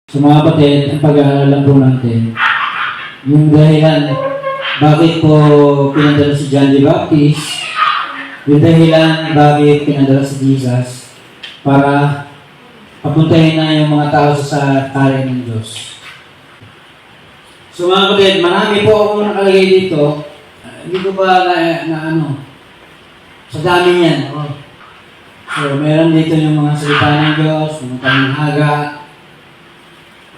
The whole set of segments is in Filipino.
So mga kapatid, ang pag-aaralan po natin, yung dahilan bakit po pinadala si John the Baptist, yung dahilan bakit pinadala si Jesus, para papuntahin na yung mga tao sa kare ng Diyos. So mga kapatid, marami po akong nakalagay dito. Hindi ko ba sa dami niyan. Oh. So meron dito yung mga salita ng Diyos, mga talinhaga,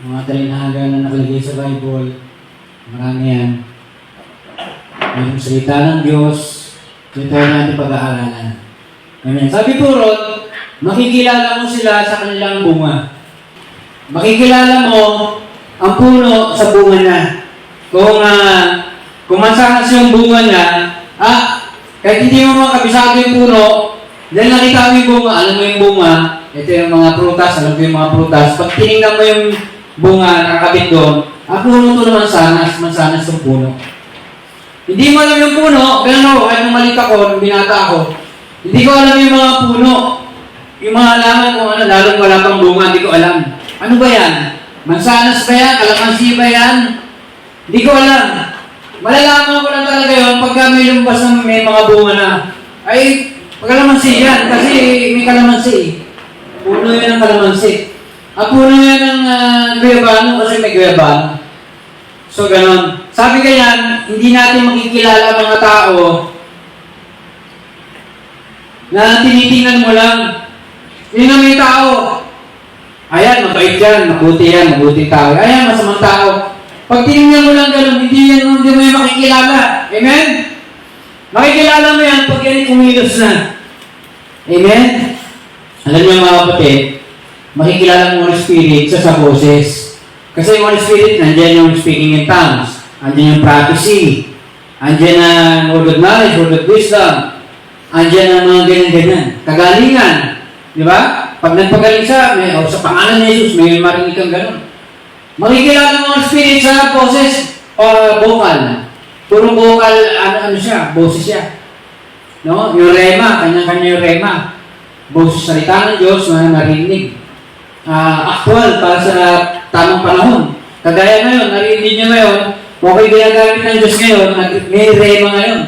mga talinhaga na nakalagay sa Bible. Marami yan. Yung salita ng Diyos, ito natin pag-aaralan. Amen. Sabi po ron, makikilala mo sila sa kanilang bunga. Makikilala mo ang puno sa bunga niya. Kung mansanas yung bunga niya, kahit hindi mo makabisado yung puno, dahil nakita mo yung bunga, alam mo yung bunga, ito yung mga prutas, alam mo yung mga prutas, pag tinignan mo yung bunga, nakakabit doon, puno to naman mansanas yung puno. Hindi mo alam yung puno, gano'n, kahit nung maliit ako, nung binata ako, hindi ko alam yung mga puno, yung mga halaman kung ano, lalong wala pang bunga, hindi ko alam. Ano ba yan? Mansanas ba yan? Kalamansi ba yan? Hindi ko alam. Malalaman ko lang talaga yun pagka may lumabas na may mga bunga na, ay, kalamansi yan, kasi may kalamansi. Puno yan ng kalamansi. Puno yan ng guyabano kasi may guyabano. So, ganon. Sabi ganyan, hindi natin makikilala mga tao na tinitingnan mo lang. Yun na may tao. Ayan, mabait yan, mabuti tao. Ayan, masamang tao. Pag tinignan mo lang gano'n, hindi mo yan makikilala. Amen? Makikilala mo yan pag yan kumilos na. Amen? Alam niyo mga kapatid, makikilala mo ang Spirit sa boses. Kasi yung Holy Spirit, nandiyan yung speaking in tongues, nandiyan yung prophecy, nandiyan ang word of knowledge, word of wisdom, nandiyan ang mga ganyan-ganyan. Kagalingan. Di ba? Pag nagpagaling siya, sa pangalan ni Jesus, may marinig kang gano'n. Makikilala mo ang Spirit sa boses o vocal. Puro vocal, ano siya, boses siya. No? Yung rema, kanya-kanya yung rema. Boses salita ng Diyos, marinig. Actual para sa tamang panahon. Kagaya ngayon, narinig niyo ngayon, okay ginagamit ng Diyos ngayon, may rema ngayon.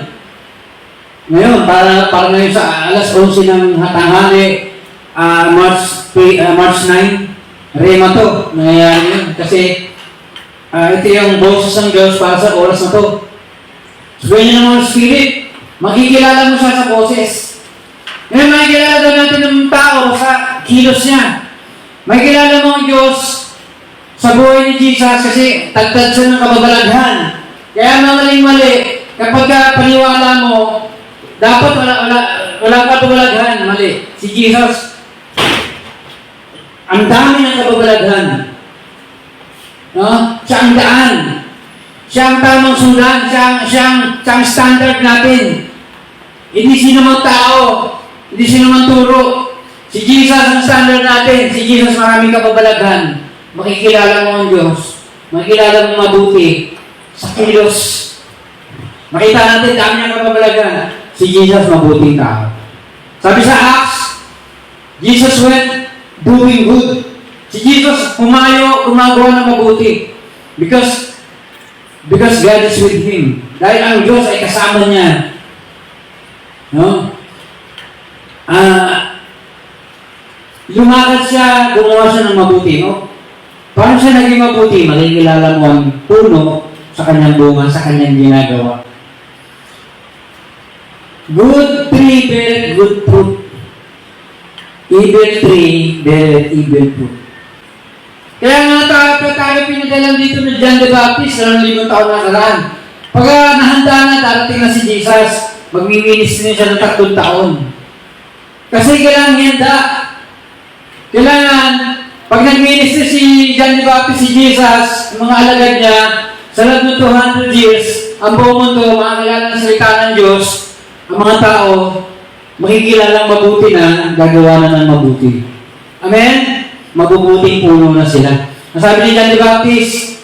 Ngayon, para ngayon sa alas 11 ng tanghali, March 9, rema to, nangyayari yun. Kasi ito yung boses ng Diyos para sa oras na to. So, ganyan naman ang Spirit, makikilala mo siya sa boses. Ngayon, makikilala daw natin ng tao sa kilos niya. Makikilala mo ang Diyos sa buhay ni Jesus kasi tagtad siya ng kababalaghan. Kaya mali. Kapag paniwala mo, dapat walang kababalaghan. Mali. Si Jesus, ang dami ng kababalaghan. No? Siya ang daan. Siya ang tamang sundan. Siya ang standard natin. Hindi sino mang tao. Hindi sino mang turo. Si Jesus ang standard natin. Si Jesus maraming kababalaghan. Makikilala mo ang Diyos. Makikilala mo mabuti sa kilos. Makita natin dami ng kababalaghan. Si Jesus mabuting tao. Sabi sa Acts, Jesus went doing good. Si Jesus gumagawa ng mabuti. Because God is with Him. Dahil ang Diyos ay kasama niya. No? Lumakad siya, gumawa siya ng mabuti, no? Paano siya naging mabuti? Makikilala mo ang puno sa kanyang bunga, sa kanyang ginagawa. Good tree beareth good fruit. Evil tree beareth evil fruit. Kaya nga tayo pinadalan dito ni John the Baptist sa 5 taon na karaan. Pag nahanda na, darating na si Jesus, magmi-ministry siya ng 3 taon. Kasi kailangan handa. Kailangan, pag nag-ministry si John the Baptist, si Jesus, mga alagad niya, sa loob ng 200 years, ang buong mundo, makakilala ng salita ng Diyos, ang mga tao, makikilala mabuti na, gagawa na ng mabuti. Amen? Mabubuting puno na sila. Nasabi ni John the Baptist,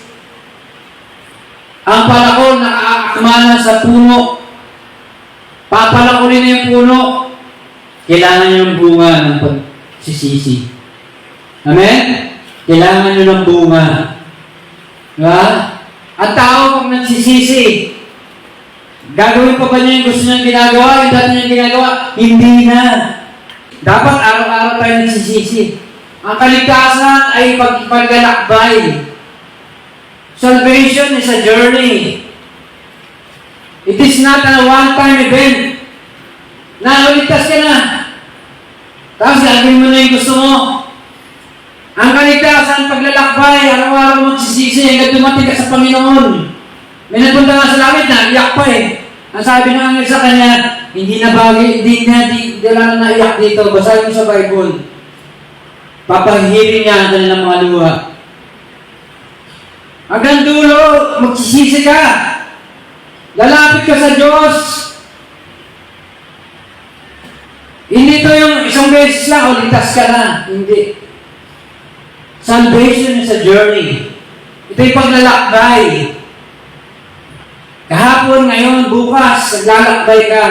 ang palakol nakaaakmana sa puno, papalakulin na yung puno, kailangan niya ng bunga ng pagsisisi. Amen? Kailangan nyo ng bunga. Diba? Ang tao pag nagsisisi, gagawin pa ba niya yung gusto niyang ginagawa, yung dati niyang ginagawa? Hindi na. Dapat araw-araw tayo nagsisisi. Ang kaligtasan ay paglalakbay. Salvation is a journey. It is not a one-time event. Nakaligtas ka na. Tapos gagawin mo na yung gusto mo. Ang kaligtasan, paglalakbay, araw-araw magsisisi, hanggang dumating ka sa Panginoon. May nagpunta nga sa langit na, iyak pa eh. Ang sabi ng angel sa kanya, hindi na bagay, hindi na naiyak dito. Basahin mo sa Bible. Papahihirin niya ang kanilang mga luha. Hanggang dulo, magsisisi ka. Lalapit ka sa Diyos. Hindi to yung isang beses lang, o ligtas ka na. Hindi. Salvation is a journey. Ito'y paglalakbay. Kahapon, ngayon, bukas, naglalakbay ka.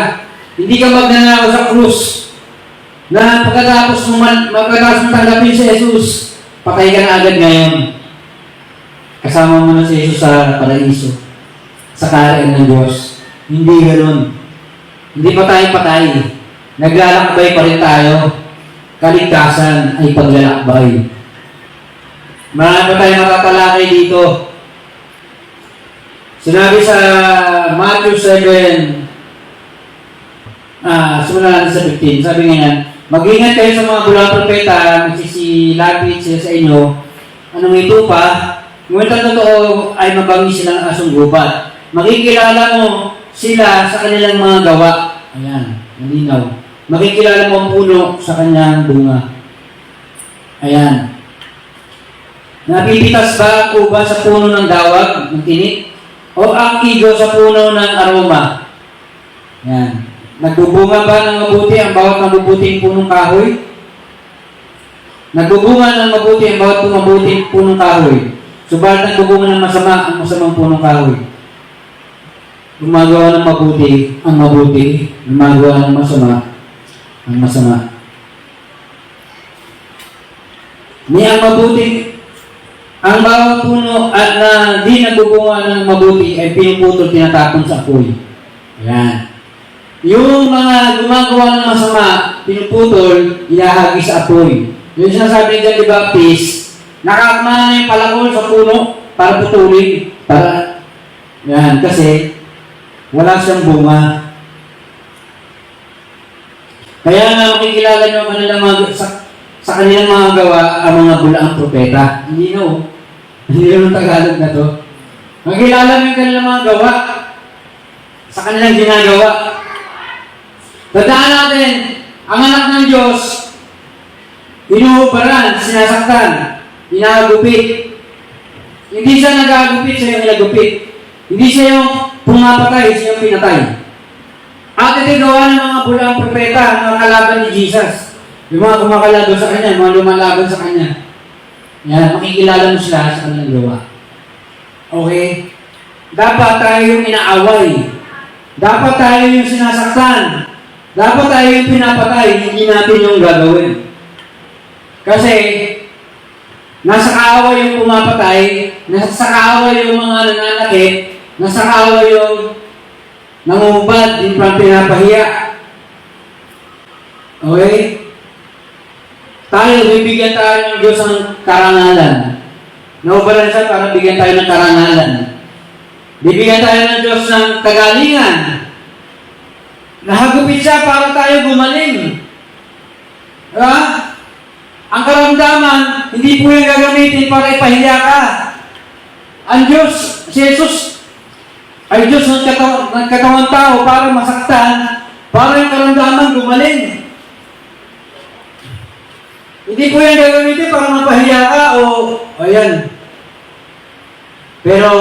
Hindi ka magnanakaw sa krus. Na pagkatapos mo tanggapin si Jesus, patay ka na agad ngayon. Kasama mo na si Jesus sa paraiso. Sa kaharian ng Diyos. Hindi ganoon. Hindi pa tayo patay. Naglalakbay pa rin tayo. Kaligtasan ay paglalakbay. Marami pa tayo matatalakay dito. Sinabi sa Matthew 7, simulan natin sa 15. Sabi nga, mag-ingat kayo sa mga bulang propeta, magsisilapit sila sa inyo. Anong ito pa? Ngunit ang totoo ay mabangis silang asong gubat. Makikilala mo sila sa kanilang mga gawa. Ayan, malinaw. Makikilala mo ang puno sa kanyang bunga. Ayan. Napipitas ba ang uba sa puno ng dawag, ng tinik? O ang igo sa puno ng aroma? Ayan. Nagbubunga ba ng mabuti ang bawat mabubuting punong kahoy? Nagbubunga ng mabuti ang bawat mabuting punong kahoy. Subalit nagbubunga ng masama ang masamang punong kahoy. Gumagawa ng mabuti ang mabuti, gumagawa ng masama ang masama. Ni ang mabuti, ang bawat puno at na di nagbubunga ng mabuti ay pinuputol, tinatapon sa apoy. Ayan. Yung mga gumagawa ng masama, pinuputol, ihahagi sa apoy. Yung sinasabi ni John the Baptist, nakakamana na yung palakol sa puno para putulin. Para, yan, kasi wala siyang bunga. Kaya nga makikilala nyo ang kanilang sa kanilang mga gawa ang mga bulaang propeta. Hindi na oh. Hindi naman Tagalog na to. Makikilala mo yung kanilang mga gawa sa kanilang ginagawa. Tandaan natin, ang anak ng Diyos, inuubaran, sinasaktan, inagupit. Hindi siya nagagupit, siya yung inagupit. Hindi siya yung pumapatay, siya yung pinatay. At ito gawa ng mga bulang propeta, mga kalaban ni Jesus. Yung mga kumakalaban sa kanya, mga lumalaban sa kanya. Yan, makikilala mo sila sa kanilang gawa. Okay? Dapat tayo yung inaaway. Dapat tayo yung sinasaktan. Dapat tayo yung pinapatay, hindi natin yung gagawin. Kasi, nasa kaaway yung pumapatay, nasa kaaway yung mga nananakit, nasa kaaway yung nangungubad, yung pinapahiya. Okay? Tayo, bibigyan tayo ng Diyos ng karangalan. Naubalan siya para bigyan tayo ng karangalan. Bibigyan tayo ng Diyos ng kagalingan. Nahagupit siya para tayo gumaling. Diba? Ang karamdaman, hindi po yung gagamitin para ipahiya ka. Ang Diyos, si Jesus, ay Diyos ng katawang tao para masaktan, para yung karamdaman gumaling. Hindi po yan gagamitin para mapahiya ka o ayan. Pero,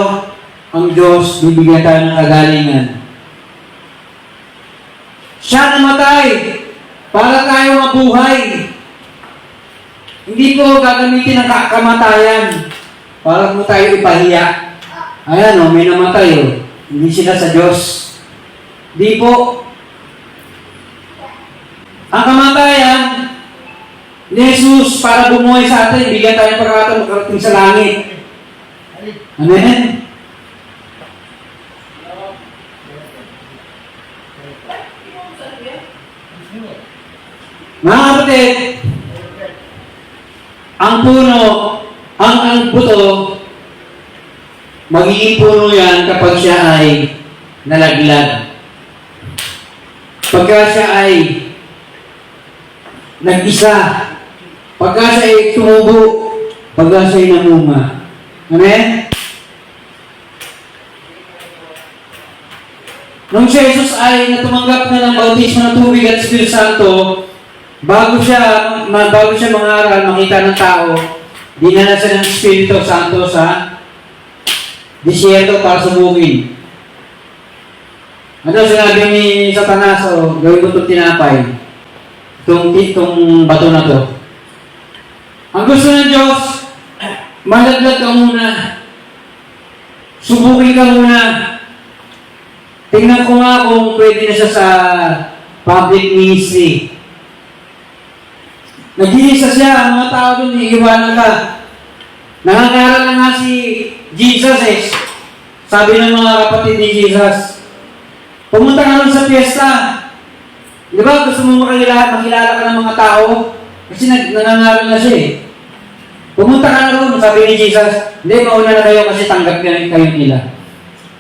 ang Diyos, bibigyan tayo ng kagalingan. Siya namatay para tayo mabuhay. Hindi po gagamitin ang kamatayan para po tayo ipahiya. Ayan o, may namatay o. Hindi sila sa Diyos. Di po. Ang kamatayan, ni Jesus para bumuhay sa atin, bigyan tayo pagkakataon makarating sa langit. Amen? Mga kapatid, ang puno, ang buto, magiging puno yan kapag siya ay nalaglag. Pagka siya ay nag-isa, pagka siya ay tumubo, pagka siya ay namunga. Amen? Nung si Jesus ay natumanggap na ng bautismo ng tubig at Espiritu Santo, bago siya mangaral, makita ng tao, dinala siya ng Espiritu Santo sa disyerto para subukin. Ano sinabi ni Satanas, gawin ko itong tinapay, itong bato na to. Ang gusto ng Diyos, malaglag ka muna. Subukin ka muna. Tingnan ko nga kung pwede na siya sa public ministry. Nag-iisa siya, ang mga tao doon, iiwanan ka. Nangangaral na nga si Jesus eh. Sabi ng mga kapatid ni Jesus, pumunta ka nun sa piyesta. Di ba gusto mo makilala ka ng mga tao? Kasi nangangaral na siya eh. Pumunta ka na ron, sabi ni Jesus, hindi, mauna na kayo kasi tanggap kayo nila.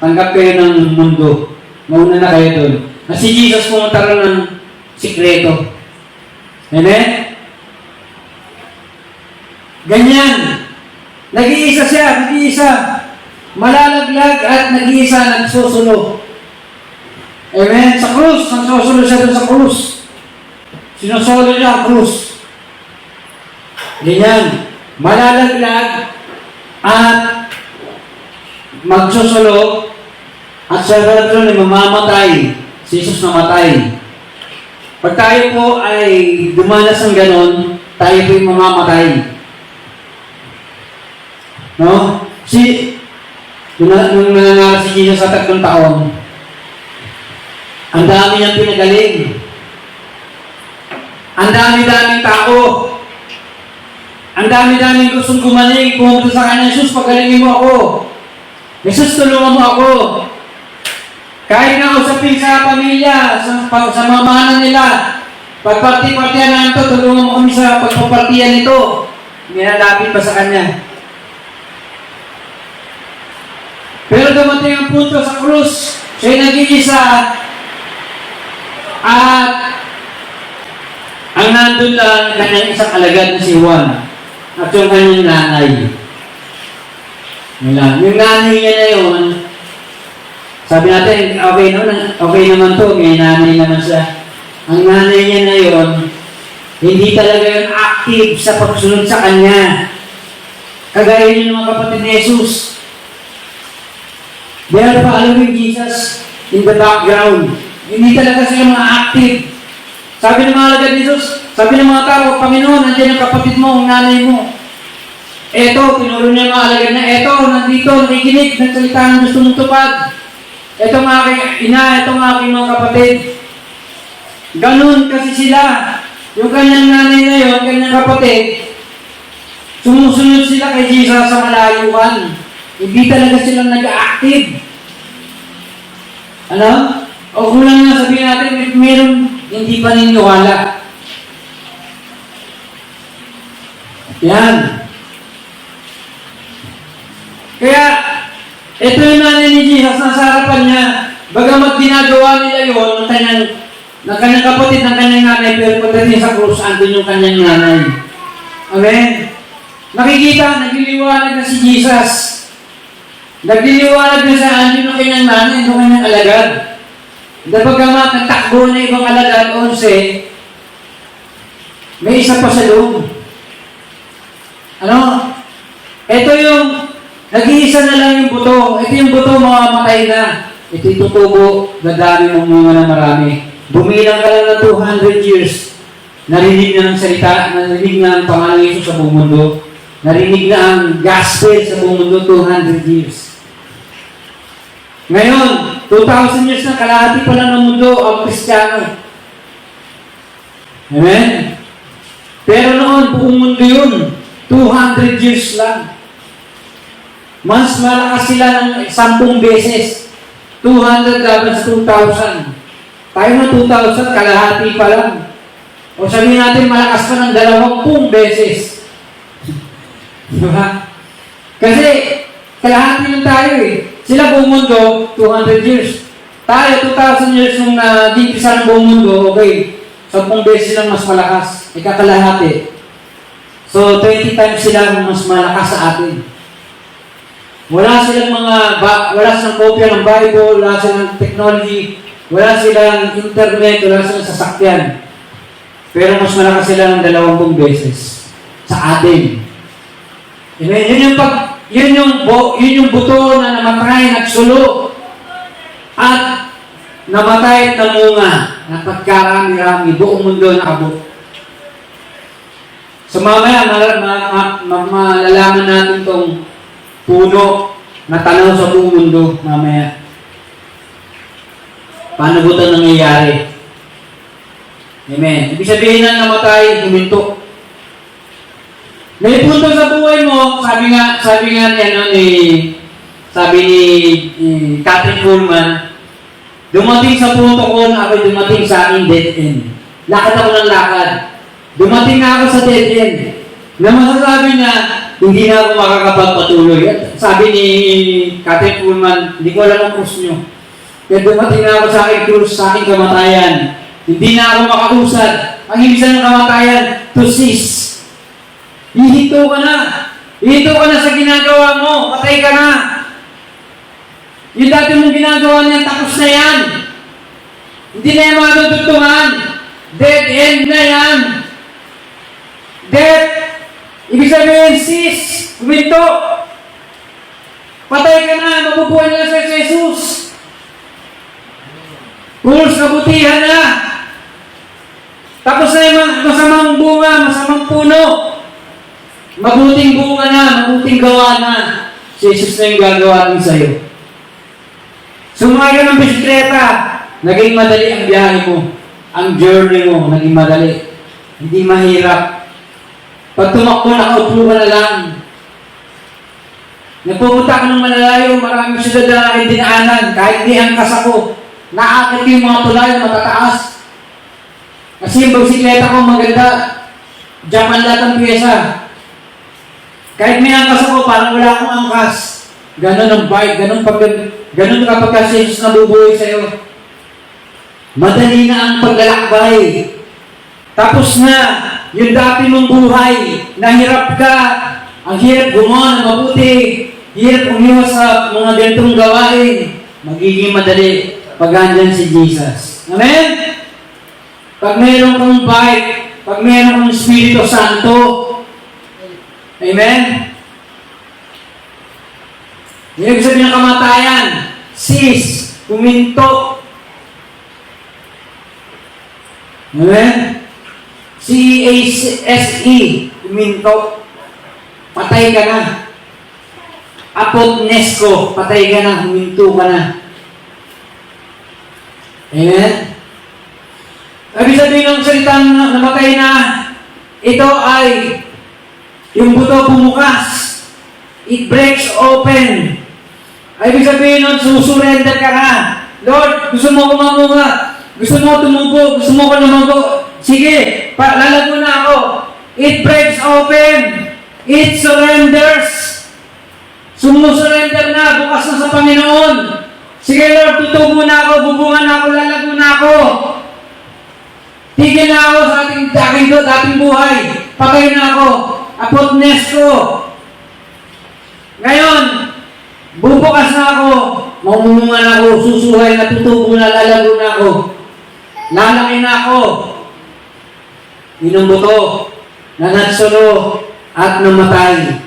Tanggap kayo ng mundo. Mauna na kayo doon. Na si Jesus pumunta ron ng sikreto. Amen? Ganyan. Nag-iisa siya, nag-iisa. Malalaglag at nag-iisa nagsusulo. Amen? Sa krus, nagsusulo siya doon sa krus. Sinusolo niya ang krus. Ganyan. Malalaglag at magsusulo at sa doon ay mamamatay. Si Jesus namatay. Pag tayo po ay dumanas ng ganon, tayo po ay mamamatay. No? Nung nangangaral si Jesus sa 3 taon, ang dami niyang pinagaling. Ang dami-daming tao. Ang dami-daming gustong gumaling. Pumunta sa kanya, Jesus, pagalingin mo ako. Jesus, tulungan mo ako. Kahit na usapin sa pamilya, sa mamahanan nila, pagparti-partihan na ito, tulungan mo kami sa pagpapartihan nito. Nilalapit pa sa kanya. Pero dumating ang punto sa krus, siya'y nag-iisa at ang nandun lang kanyang isang alagad na si Juan at yung kanyang nanay. Yung nanay niya na yun, sabi natin, okay naman to, may nanay naman siya. Ang nanay niya na yun, hindi talaga yun active sa pagsunod sa kanya. Kagaya yun ng mga kapatid ni Jesus. They are following Jesus in the background. Hindi talaga sila mga active. Sabi ng mga alagad ni Jesus, sabi ng mga tao, Panginoon, nandiyan ang kapatid mo, ang nanay mo. Eto, tinuro niya mga alagad na, eto, nandito, nakikinig, nagsalita ng gusto mong tupad. Eto ang aking ina, eto ang aking mga kapatid. Ganun kasi sila. Yung kanyang nanay na yun, kanyang kapatid, sumusunod sila kay Jesus sa malayuan. Hindi talaga silang nag-active. Ano? O kung lang nga sabihin natin, meron hindi pa niniwala. Yan. Kaya, ito yung nanay ni Jesus, nasa harapan niya. Bagamat ginagawa nila yun, ng kanyang kapatid, ng kanyang nanay, pero pagdating sa krus, andun yung kanyang nanay. Amen? Nakikita, nagliliwanag na si Jesus. Nagliliwanag na sa andun ng kanyang nanay, ng kanyang alagad. Bagamat nagtakbo na ibang alagad, 11, may isa pa sa loob. Ano? Ito yung nag-iisa na lang yung buto. Ito yung buto, mamamatay na. Ito yung tutubo, dadami mong mga na marami. Bumilang ka lang ng 200 years. Narinig na ng salita, narinig na ang pangalan ng Isus sa buong mundo. Narinig na ang gospel sa buong mundo, 200 years. Ngayon, 2,000 years na, kalahati pa lang ng mundo ang Kristiyano. Amen? Pero noon, buong mundo yun. 200 years lang. Mas malakas sila ng 10 beses. 200 laban sa 2,000. Tayo na 2,000, kalahati pa lang. O sabihin natin, malakas pa ng 20 beses. Diba? Kasi, kalahati lang tayo eh. Sila buong mundo, 200 years. Tayo, 2,000 years nung nagigisa ng buong mundo, okay. 10 beses lang mas malakas. Ikakalahati. So, 20 times sila mas malakas sa atin. Wala silang wala silang kopya ng Bible, wala silang technology, wala silang internet, wala silang sasakyan. Pero mas malakas sila ng 20 beses sa atin. Yun yung buto na namatay, nagsulo, at namatay at namunga, na pagkarami-rami, buong mundo nakabot. So mamaya, malalaman natin itong puno na tanaw sa buong mundo mamaya. Paano ba ito nangyayari? Amen. Ibig sabihin na namatay, huminto. May punto sa buhay mo, sabi ni Catherine Kuhlman, dumating sa punto ko na ako dumating sa aking dead end. Lakad ako ng lakad. Dumating na ako sa dead end. Na masasabi niya, hindi na ako makakapagpatuloy. Sabi ni Catherine Kuhlman, hindi ko alam ang krus niyo. Kaya dumating na ako sa aking krus, sa aking kamatayan. Hindi na ako makausad. Ang ibig sabihin ng kamatayan, to cease. Ihinto ka na. Ihinto ka na sa ginagawa mo. Patay ka na. Yung dati mong ginagawa niya, tapos na yan. Hindi na yung matutugtungan. Dead end na yan. Death. Ibig sabihin, cease. Huminto. Patay ka na. Mabubuhay na sa Jesus. Pulos kabutihan na. Tapos na yung masamang bunga, masamang puno. Mabuting bunga na, mabuting gawa na. Si Jesus na yung gagawa din sa'yo. Sumakay ka ng bisikleta, naging madali ang biyahe mo. Ang journey mo, naging madali. Hindi mahirap. Pag tumakbo, nakaupo ka na lang. Nagpupunta ka ng malalayo, maraming syudad na aking dinaanan. Kahit di angkas ako, naakit yung mga tulay na matataas. Kasi yung bisikleta ko maganda, jaman lahat ang pyesa. Kahit may angkas ako, parang wala akong angkas. Ganon ang bike, ganon kapag kasi Jesus nabubuhay sa'yo. Madali na ang paglalakbay. Tapos na, yung dati mong buhay, nahirap ka, ang hirap gumawa ng mabuti, hirap umiwas sa mga ganitong gawain, magiging madali pag andyan si Jesus. Amen? Pag mayroon kang bike, pag mayroon kang Espiritu Santo, amen? Ibig sabihin ng kamatayan, cease, huminto. Amen? C-E-A-S-E, huminto. Patay ka na. Apotnesko, patay ka na, huminto ka na. Amen? Ibig sabihin ng salitang namatay na, ito ay yung buto bumukas. It breaks open. Ay, ibig sabihin nun, susurrender ka na. Lord, gusto mo kumamunga. Gusto mo tumubo. Gusto mo ko lumago. Sige, lalago na ako. It breaks open. It surrenders. Sumusurrender na. Bukas na sa Panginoon. Sige, Lord, tutubo na ako. Bubunga na ako. Lalago na ako. Tigil na ako sa dating buhay. Patay na ako. Apotnes ko. Ngayon, bubukas na ako. Mamumunga na ako. Susuhay na, tutubo na, lalago na ako. Lalaki na ako. Inong buto na nagsulo at namatay.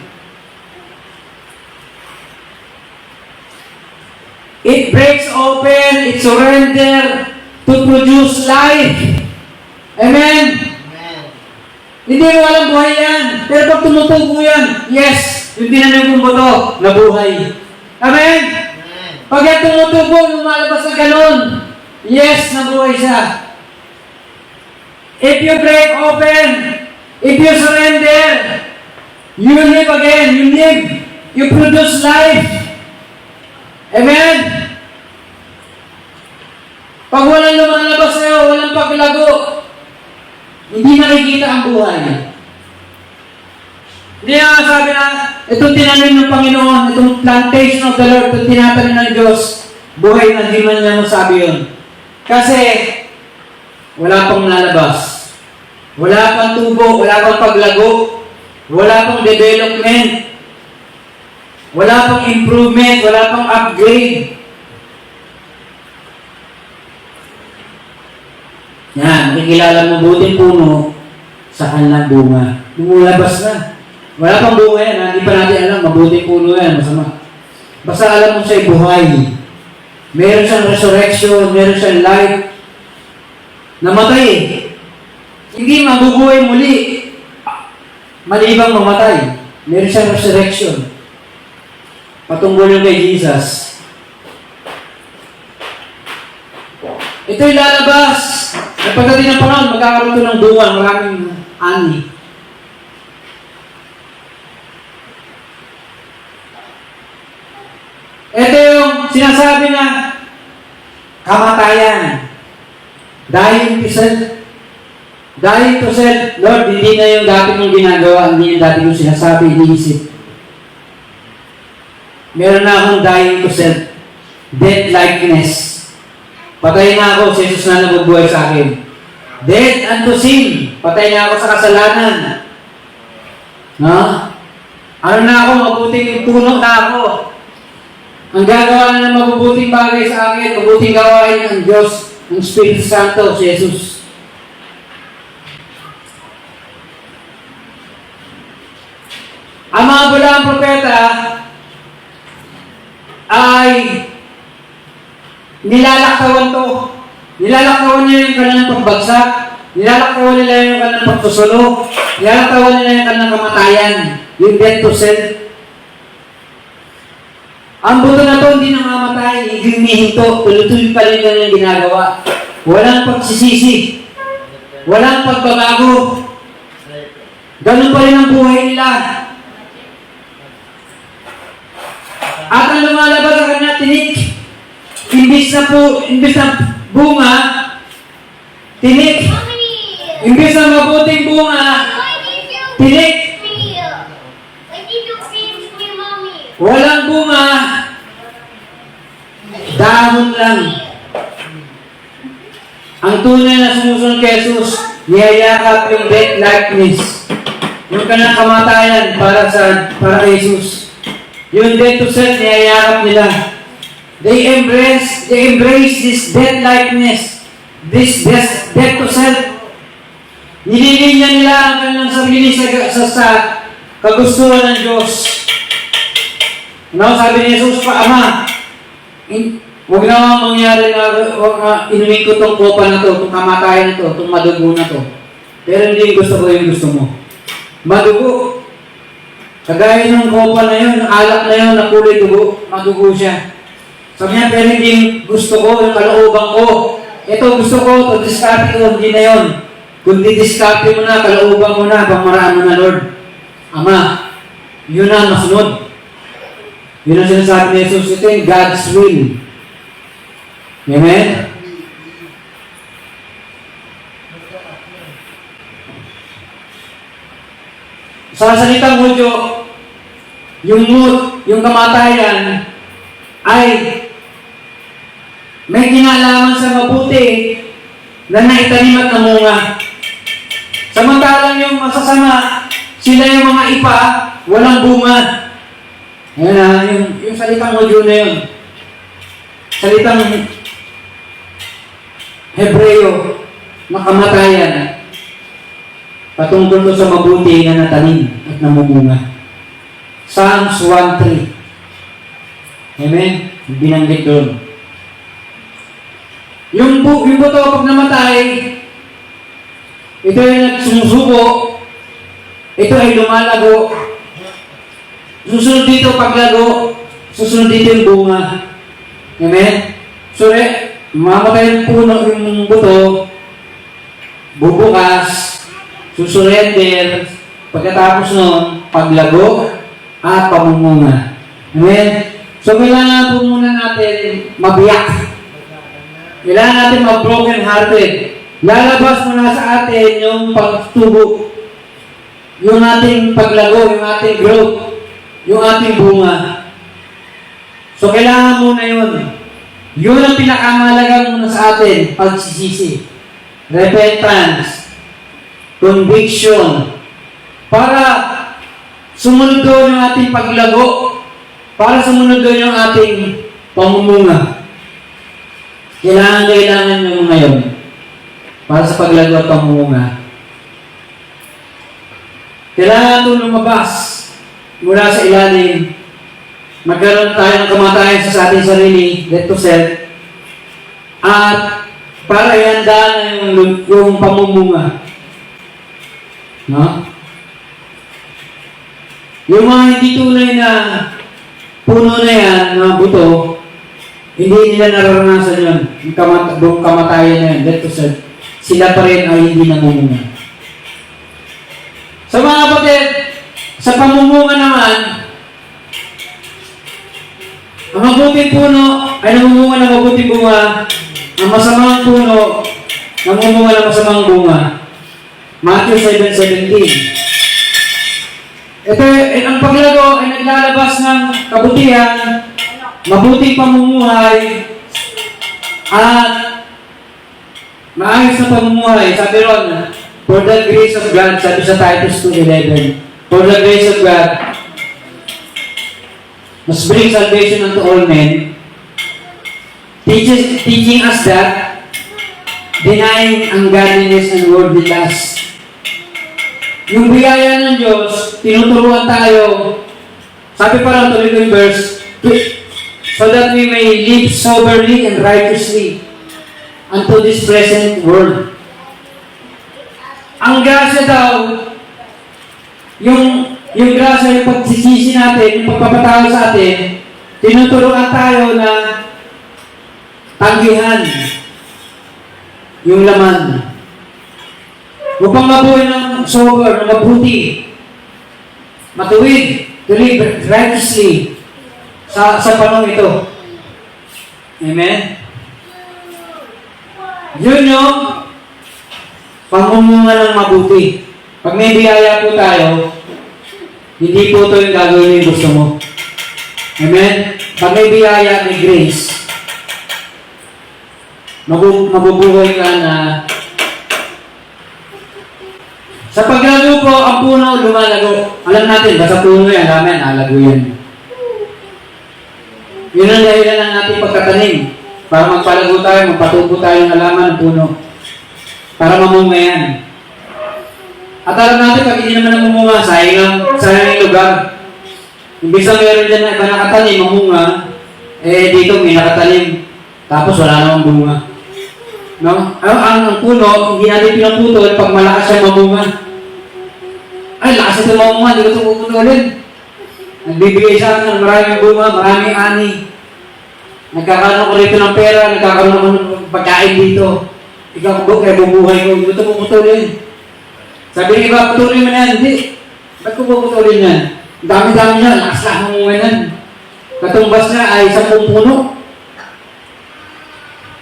It breaks open, it surrender to produce life. Amen? Amen. Hindi mo walang buhay yan. Pero pag tumutubo yan, yes, yung dinanong kong buto, nabuhay. Amen? Amen. Pag yan tumutubo, lumalabas na ganun, yes, nabuhay siya. If you break open, If you surrender, you live again. You live. You produce life. Amen? Pag walang lumalabas sa'yo, walang paglago, hindi nakikita ang buhay. Hindi nga sabi na, itong tinanim ng Panginoon, itong plantation of the Lord, itong tinatanim ng Diyos, buhay na hindi man niya masabi yun. Kasi, wala pang lalabas. Wala pang tubo, wala pang paglago, wala pang development, wala pang improvement, wala pang upgrade. Yan, makikilala mo buting puno sa kanilang bunga. Lumulabas na. Wala pang bunga yan, hindi pa natin alam, mabuting puno yan, masama. Basta alam mo siya'y buhay. Meron siyang resurrection, meron siyang life. Namatay eh. Hindi mabubuhay muli. Malibang mamatay. Meron siyang resurrection. Patungkol yung kay Jesus. Ito'y lalabas. At pagdating ng panahon, magkakaroon ito ng bunga, maraming ani. Ito yung sinasabi na kamatayan. Dying to self. Dying to self. Lord, hindi na yung dati mong ginagawa, hindi yung dati mong sinasabi, iniisip. Meron na akong dying to self. Death likeness. Patay na ako, si Jesus na nabubuhay sa akin. Dead unto sin. Patay na ako sa kasalanan. No? Ano na ako, mabuting puno na ako. Ang gagawa na ng mabubuting bagay sa akin, mabuting gawain ng Diyos, ng Espiritu Santo, si Jesus. Ang mga bulaang propeta ay nilalakawan to. Nilalakawan nila yung kanilang pagbagsak. Nilalakawan nila yung kanilang pagsusulo. Nilalakawan nila yung kanilang kamatayan. Yung death to self. Ang buto na to hindi namamatay. Hindi humihinto. Tuloy-tuloy pa rin yung ginagawa. Walang pagsisisi. Walang pagbabago. Ganun pa rin ang buhay nila. At ang lumalabas sa kanya, tinik. Imbis na bunga, tinik. Imbis na mabuting bunga, tinik. Walang bunga, dahon lang. Ang tunay na sumusunod kay Jesus, niyayakap yung death likeness. Yung kanang kamatayan para kay Jesus. Yung death to self, niyayakap nila. They embrace this death likeness, this death to self. Nililinya nila ang kanilang sarili sa kagustuhan ng Diyos. Ano sabi ni Jesus pa, Ama, huwag na mangyari na inumin ko itong kopa na ito, itong kamatayan na ito, itong madugo na ito. Pero hindi gusto ko yung gusto mo. Madugo. Kagaya ng kopa na yun, alak na yun, na kulay dugo, madugo siya. Sabi niya, pero hindi gusto ko, yung kalooban ko. Ito gusto ko, ito diskarte ko, hindi na yun. Kung didiskarte mo na, kalooban mo na, pamaraan mo na, Lord. Ama, yun na masunod. Yun ang sinasabi ni Jesus, ito yung God's will. Amen? Sa salitang Hudyo, yung kamatayan ay may kinalaman sa mabuti na naitanim at namunga. Samantalang yung masasama, sila yung mga ipa, walang bunga. Ayan na, yung salitang Hudyo na yun. Salitang Hebreo na kamatayan. Patungkol to sa mabuti na natanim at namumunga. Psalms 1:3. Amen? Binanggit doon. Yung buto pag namatay, ito ay sumusubo, ito ay lumalago, susunod dito paglago, susunod dito yung bunga. Amen? So, mamatay yung puno, yung buto, bubukas, susurrender, pagkatapos nun, paglago, at pamumunga. Amen? So, kailangan po muna natin mabiyak. Kailangan natin mag-broken hearted. Lalabas muna sa atin yung pagtubo, yung ating paglago, yung ating growth, yung ating bunga. So, kailangan muna yun. Yun ang pinakamalaga muna sa atin, pagsisisi. Repentance, conviction, para sumunod doon yung ating paglago, para sumunod doon yung ating pamumunga. Kailangan nyo ngayon para sa paglago at pamumunga. Kailangan ito lumabas mula sa ilalim. Magkaroon tayo ng kamatayan sa ating sarili, death to self, at para ihanda na yung pamumunga. No? Yung mga hindi tunay na puno na yan, na buto, hindi nila nararanasan yun. Yung kamatayan na yun, death to self. Sila pa rin ay hindi namumunga. Sa mga kapatid, sa pamumunga naman, ang mabuting puno ay namumunga ng mabuting bunga. Ang masamang puno, namumunga ng masamang bunga. Matthew 7:17. Ito, ang paglago ay naglalabas ng kabutihan, mabuting pamumuhay, at maayos na pamumuhay. Sabi ron, for the grace of God, sabi sa Titus 2:11, for the grace of God must bring salvation unto all men, teaching us that, denying ungodliness and worldly lust. Yung biyaya ng Diyos, tinuturuan tayo, sabi pa lang tuloy ko yung verse, so that we may live soberly and righteously unto this present world. Ang grasya daw, yung grasya, yung pagsisisi natin, yung pagpapatawad sa atin, tinuturuan tayo na tanggihan yung laman. Upang mabuhay ng sober, na mabuti, matuwid, to live righteously sa panahon ito. Amen? Yun yung pamumunga ng mabuti. Pag may biyaya po tayo, hindi po ito yung gagawin yung gusto mo. Amen? Pag may biyaya, may grace, mabubuhay ka na. Sa paglago po, ang puno lumalago. Alam natin, basta puno yan, alam yan, alago yan. Yun ang dahilan ng ating pagkatanim. Para magpalago tayo, magpatubo tayo ng halaman ng puno. Para mamunga yan. At alam natin, pag hindi naman namumunga, sayang yung lugar. Imbis na meron dyan na iba nakatanim, mamunga, dito may nakatanim. Tapos wala namang bunga. No? Ang puno, hindi natin pinaputol pag malakas siya mamunga. Ay, lakas ito mamunga, hindi ko ito puputulin. Nagbibigay sa akin ng maraming bunga, maraming ani. Nagkakaroon ako rito ng pera, nagkakaroon ako ng pagkain dito. Ikaw ko, kaya bubuhay ko, hindi ko ito puputulin. Sabi ng iba, putulin mo na yan. Hindi. Ba't ko puputulin yan? Dami-dami niya, lakas-lakas mamunga yan. Katumbas na ay 10 puno.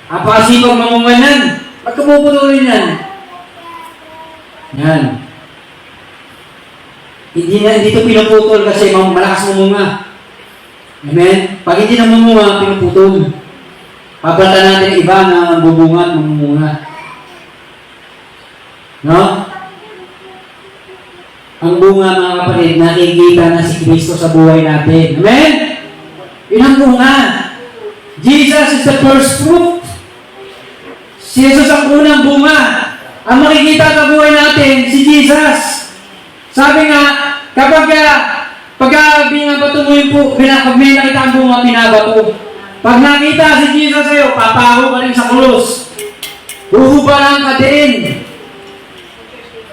Apakasipag mamunganan. Ba't ka puputulin yan? Yan. Hindi ito pinuputol kasi malakas mamunga. Amen? Pag hindi na mamunga, pinuputol. Papalitan natin iba na bubunga at mamunga. No? Ang bunga, mga kapatid, nakikita na si Kristo sa buhay natin. Amen? Yun ang bunga. Jesus is the first fruit. Si Jesus ang unang bunga. Ang makikita sa buhay natin, si Jesus. Sabi nga, kapag binabato mo yung pag may nakita ang bunga, pinabato. Pag nakita si Jesus sa'yo, papaho ka rin sa krus. Huhubaran ka din.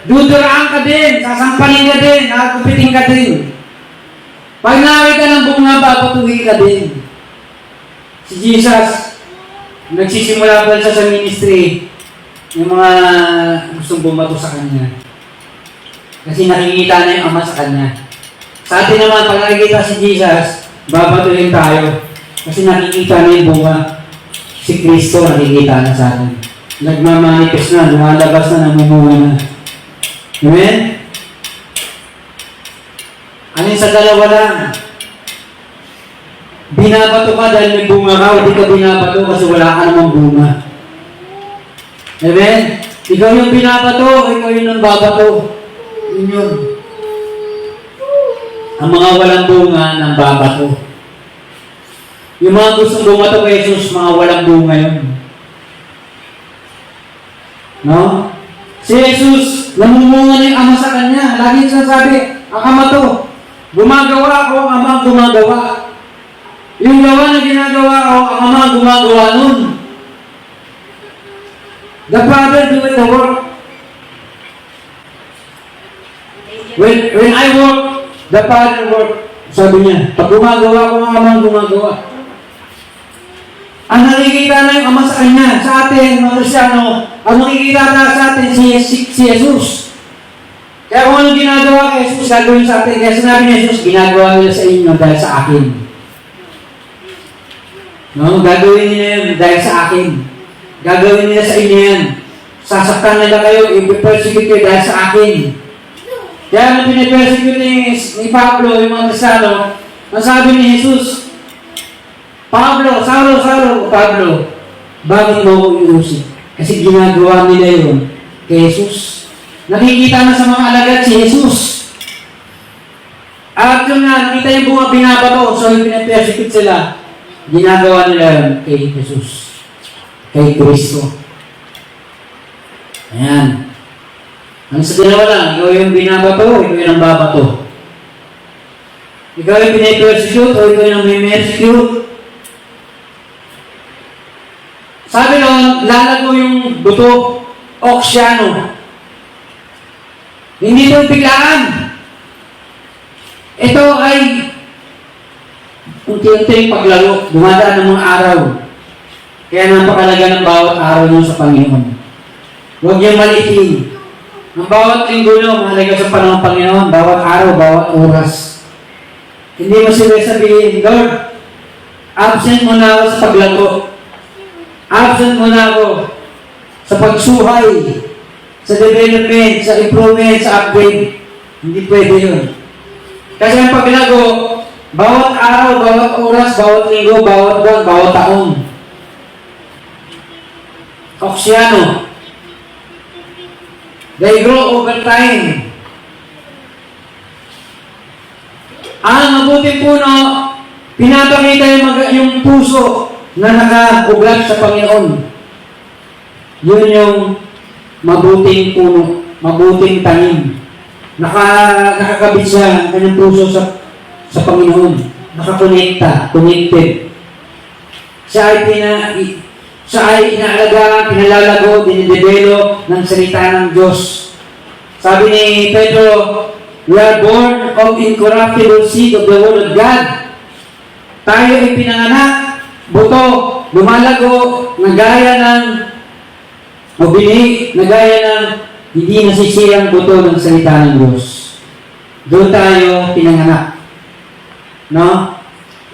Duduraan ka din. Sasampalin ka din. Nakakupitin ka din. Pag nakita ng bunga, babatuhin ka din. Si Jesus, nagsisimula pa siya sa ministry, yung mga gustong bumato sa kanya. Kasi nakikita na yung Ama sa kanya. Sa atin naman, pag nakikita si Jesus, babatuhin tayo. Kasi nakikita na yung bunga. Si Kristo nakikita na sa atin. Nagmamanifest na, lumalabas na, namumunga na. Amen? Alin sa dalawa lang? Binabato ka dahil may bunga ka, o di ka binabato kasi wala ka namang bunga. Amen? Ikaw yung binabato, ikaw yung nambabato. Yun yun. Ang mga walang bunga, nambabato. Yung mga gustong bumato kay Jesus, mga walang bunga yun. No? Si Jesus, namumunga na yung Ama sa kanya. Lagi sinasabi, ang Ama to, gumagawa ako, ang Ama ang gumagawa. Yung gawa na ginagawa ko, ang Ama ang gumagawa nun. The Father doeth the work. When I work, the Father work. Sabi niya, pag gumagawa ko, ang Ama ang gumagawa. Ang nakikita na yung Ama sa kanya, sa atin, mga Kristyano, ang nakikita na sa atin si Jesus. Kaya kung anong ginagawa kay Jesus, gagawin sa atin. Kaya sinabi ni Jesus, ginagawa nila sa inyo dahil sa akin. No? Gagawin nila yun dahil sa akin. Gagawin nila sa inyo yan. Sasaktan nila kayo, i-persecute kayo dahil sa akin. Kaya nung pinipersecute ni Pablo, yung mga Kristyano, ang sabi ni Jesus, Pablo, Pablo, bakit mo ako iusip? Kasi ginagawa nila yun kay Jesus. Nakikita na sa mga alagad si Jesus. At yung nakita yung bunga binabato, so yung pinapersecute sila, ginagawa nila yun kay Jesus. Kay Kristo. Ayan. Ang sa dalawa lang, ikaw yung binabato, ikaw yung babato. Ikaw yung pinapersecute, o ikaw yung may-persecute. Sabi nun, lalago yung buto, oksyano. Hindi ito biglaan. Ito ay unti-unti paglago, dumadaan ng mga araw. Kaya napakalaga ng bawat araw nyo sa Panginoon. Huwag niyang maliitin. Ang bawat linggo nyo, mahalaga sa panahon ng Panginoon, bawat araw, bawat oras. Hindi mo sila sabihin, Lord, absent mo na ako sa paglago. Absent mo na ako sa pagsuhay, sa development, sa improvement, sa upgrade. Hindi pwede yun. Kasi ang paglago, bawat araw, bawat oras, bawat linggo, bawat buwan, bawat taon. Oksiano. They grow over time. Ang mabuting puno, pinapakita yung puso na nakauglat sa Panginoon. Yun yung mabuting puno, mabuting tanim. Nakakabit siya ang kanyang puso sa Panginoon. Nakakonekta, connected. Siya ay inaalagaan, pinalalago, dinidevelop ng salita ng Diyos. Sabi ni Pedro, we are born of incorruptible seed of the Word of God. Tayo ay pinanganak, buto, lumalago, nagaya ng nagaya ng hindi nasisirang buto ng salita ng Diyos. Doon tayo pinanganak. No?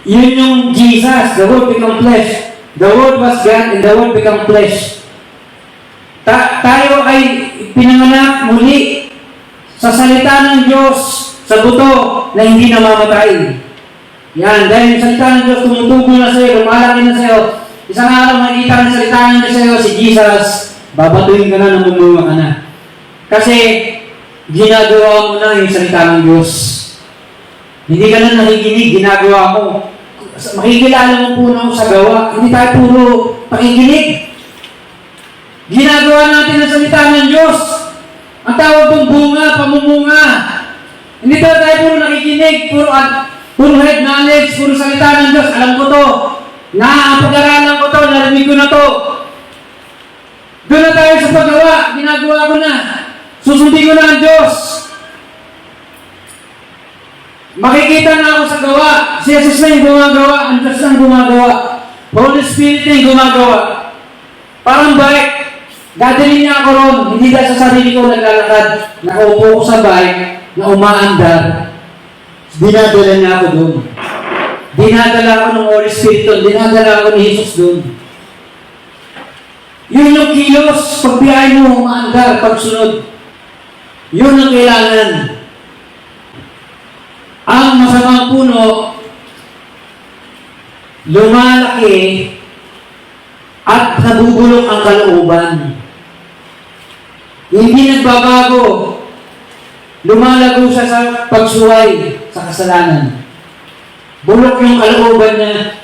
Yun yung Jesus, the Word become flesh. The Word was God and the Word become flesh. Tayo ay pinanganak muli sa salita ng Diyos, sa buto na hindi namamatay. Yan, dahil yung salita ng Diyos tumutubo na sa'yo, lumalaki na sa'yo. Isang araw makikita ng salita ng Diyos sa'yo, si Jesus, babatuhin ka na, namumuha ka na. Kasi, ginagawa mo na yung salita ng Diyos. Hindi ka na nakikinig, ginagawa mo. Makikilala mo puno sa gawa. Hindi tayo puro pakikinig. Ginagawa natin ang salita ng Diyos. Ang tawag kong bunga, pamumunga. Hindi tayo puro nakikinig, puro head knowledge, puro salita ng Diyos. Alam ko to. Pag-aralan ko to, narinig ko na to. Doon na tayo sa paggawa. Ginagawa ko na. Susundin ko na ang Diyos. Makikita na ako sa gawa. Si Jesus na yung gumagawa. Ang Diyos na yung gumagawa. Holy Spirit na yung gumagawa. Parang bike. Dadalhin niya ako ron, hindi dahil sa sarili ko naglalakad, nakaupo ko sa bike, na umaandar, dinadala niya ako doon. Dinadala ako ng Holy Spirit doon, dinadala ako ni Jesus doon. Yun yung kilos, pagbiyahe mo, umaandar, pagsunod. Yun ang kailangan. Ang masamang puno, lumalaki at nabubulok ang kalooban. Hindi nagbabago. Lumalago siya sa pagsuway sa kasalanan. Bulok yung kalooban niya.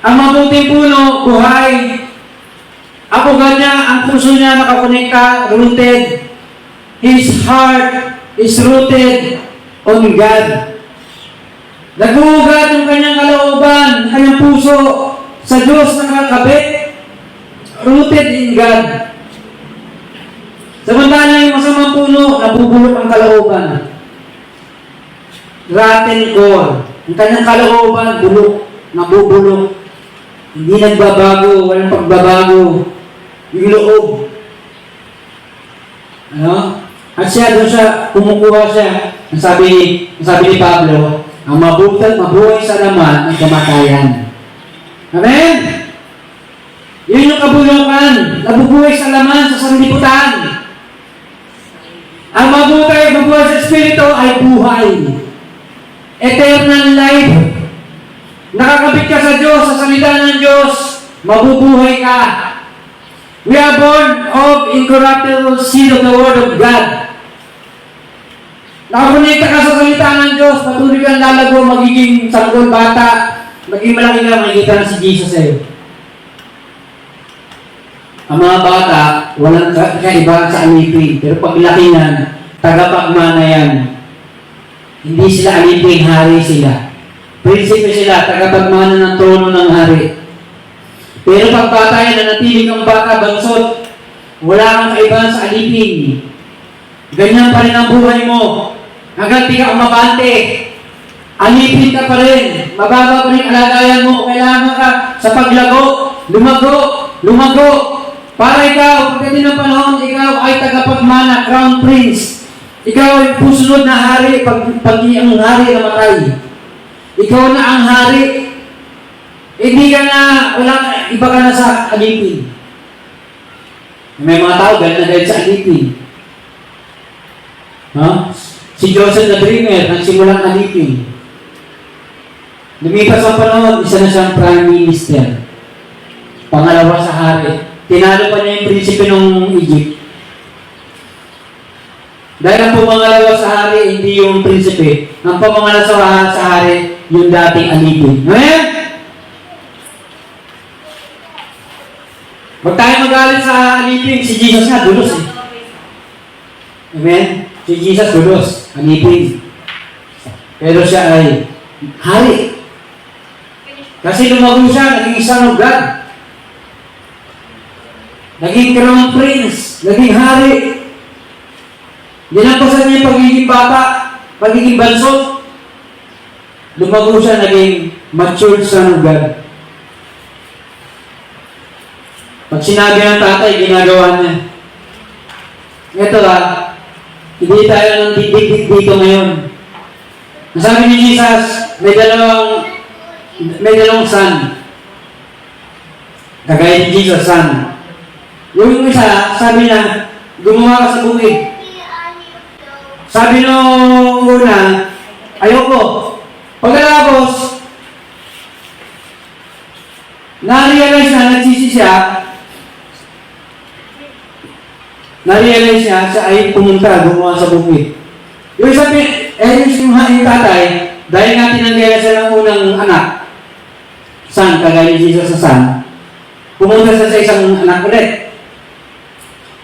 Ang mabuting puno, buhay. Ako niya, ang puso niya nakakonekta, rooted. His heart is rooted on God. Nagugat yung kanyang kalooban, kanyang puso sa Diyos na nakakabit. Rooted in God. Samantala yung masamang puno, nabubulok ang kalooban. Rotten core. Ang kanyang kalooban, bulok, nabubulok. Hindi nagbabago, walang pagbabago. Yung loob. Ano? At siya, doon siya, kumukuha siya. Ang sabi ni Pablo, ang mabuhay sa laman ay kamatayan. Amen? Yun yung kabulukan. Nabubuhay sa laman, sa sanlibutan. Ang mabuhay sa Espiritu ay buhay. Eternal life. Nakakabit ka sa Diyos, sa salita ng Diyos, mabubuhay ka. We are born of incorruptible seed of the Word of God. Nakapunita ka sa salita ng Diyos, patuloy kang lalago, magiging sanggol bata, magiging malaki ka, makikita na si Jesus sa'yo. Ang mga bata, walang kaibahan sa alipin. Pero paglaki niyan, tagapagmana yan. Hindi sila alipin, hari sila. Prinsipe sila, tagapagmana ng trono ng hari. Pero pag bata yan, nanatiling ang bata, bansot, wala kang kaibahan sa alipin. Ganyan pa rin ang buhay mo. Hanggang di ka umabante. Alipin ka pa rin. Mababa pa rin alagayan mo. Kailangan ka sa paglago, lumago. Para ikaw, pagdating ng panahon, ikaw ay tagapagmana, crown prince. Ikaw ay pusunod na hari pag ang hari namatay. Ikaw na ang hari. Hindi ka na, iba ka na sa alipin. May mga tao, ganun na dahil sa alipin. Si Joseph the Dreamer, nagsimulang alipin. Lumipas ang panahon, isa na siyang prime minister. Pangalawa sa hari. Tinalo pa niya yung prinsipe ng Egypt. Dahil ang pumangalawa sa hari, hindi yung prinsipe. Ang pumangalawa sa hari, yung dating alipin. Amen? Huwag tayo magalit sa alipin. Si Jesus nga, dulos eh. Amen? Si Jesus, dulos. Alipin. Pero siya ay hari. Kasi lumago siya, naging son of God. Naging crown prince, naging hari. Dinampasan niya yung pagiging bata, pagiging bansot. Lumago siya, naging matured son of God. Pag sinabi ng tatay, ginagawa niya. Ito hindi tayo nang didig dito ngayon. Sabi ni Jesus, may dalawang son. Kagaya ni Jesus, son. Yung isa, sabi niya, gumawa ka sa bukid. Sabi nung una, ayoko. Pagkatapos, na-realize na, nagsisi siya, siya ay pumunta, gumawa sa bukid. Yung sabi, yung tatay, dahil nga tinanggaya siya ng unang anak, son, kagaya ni Jesus sa son, pumunta siya sa isang anak ulit.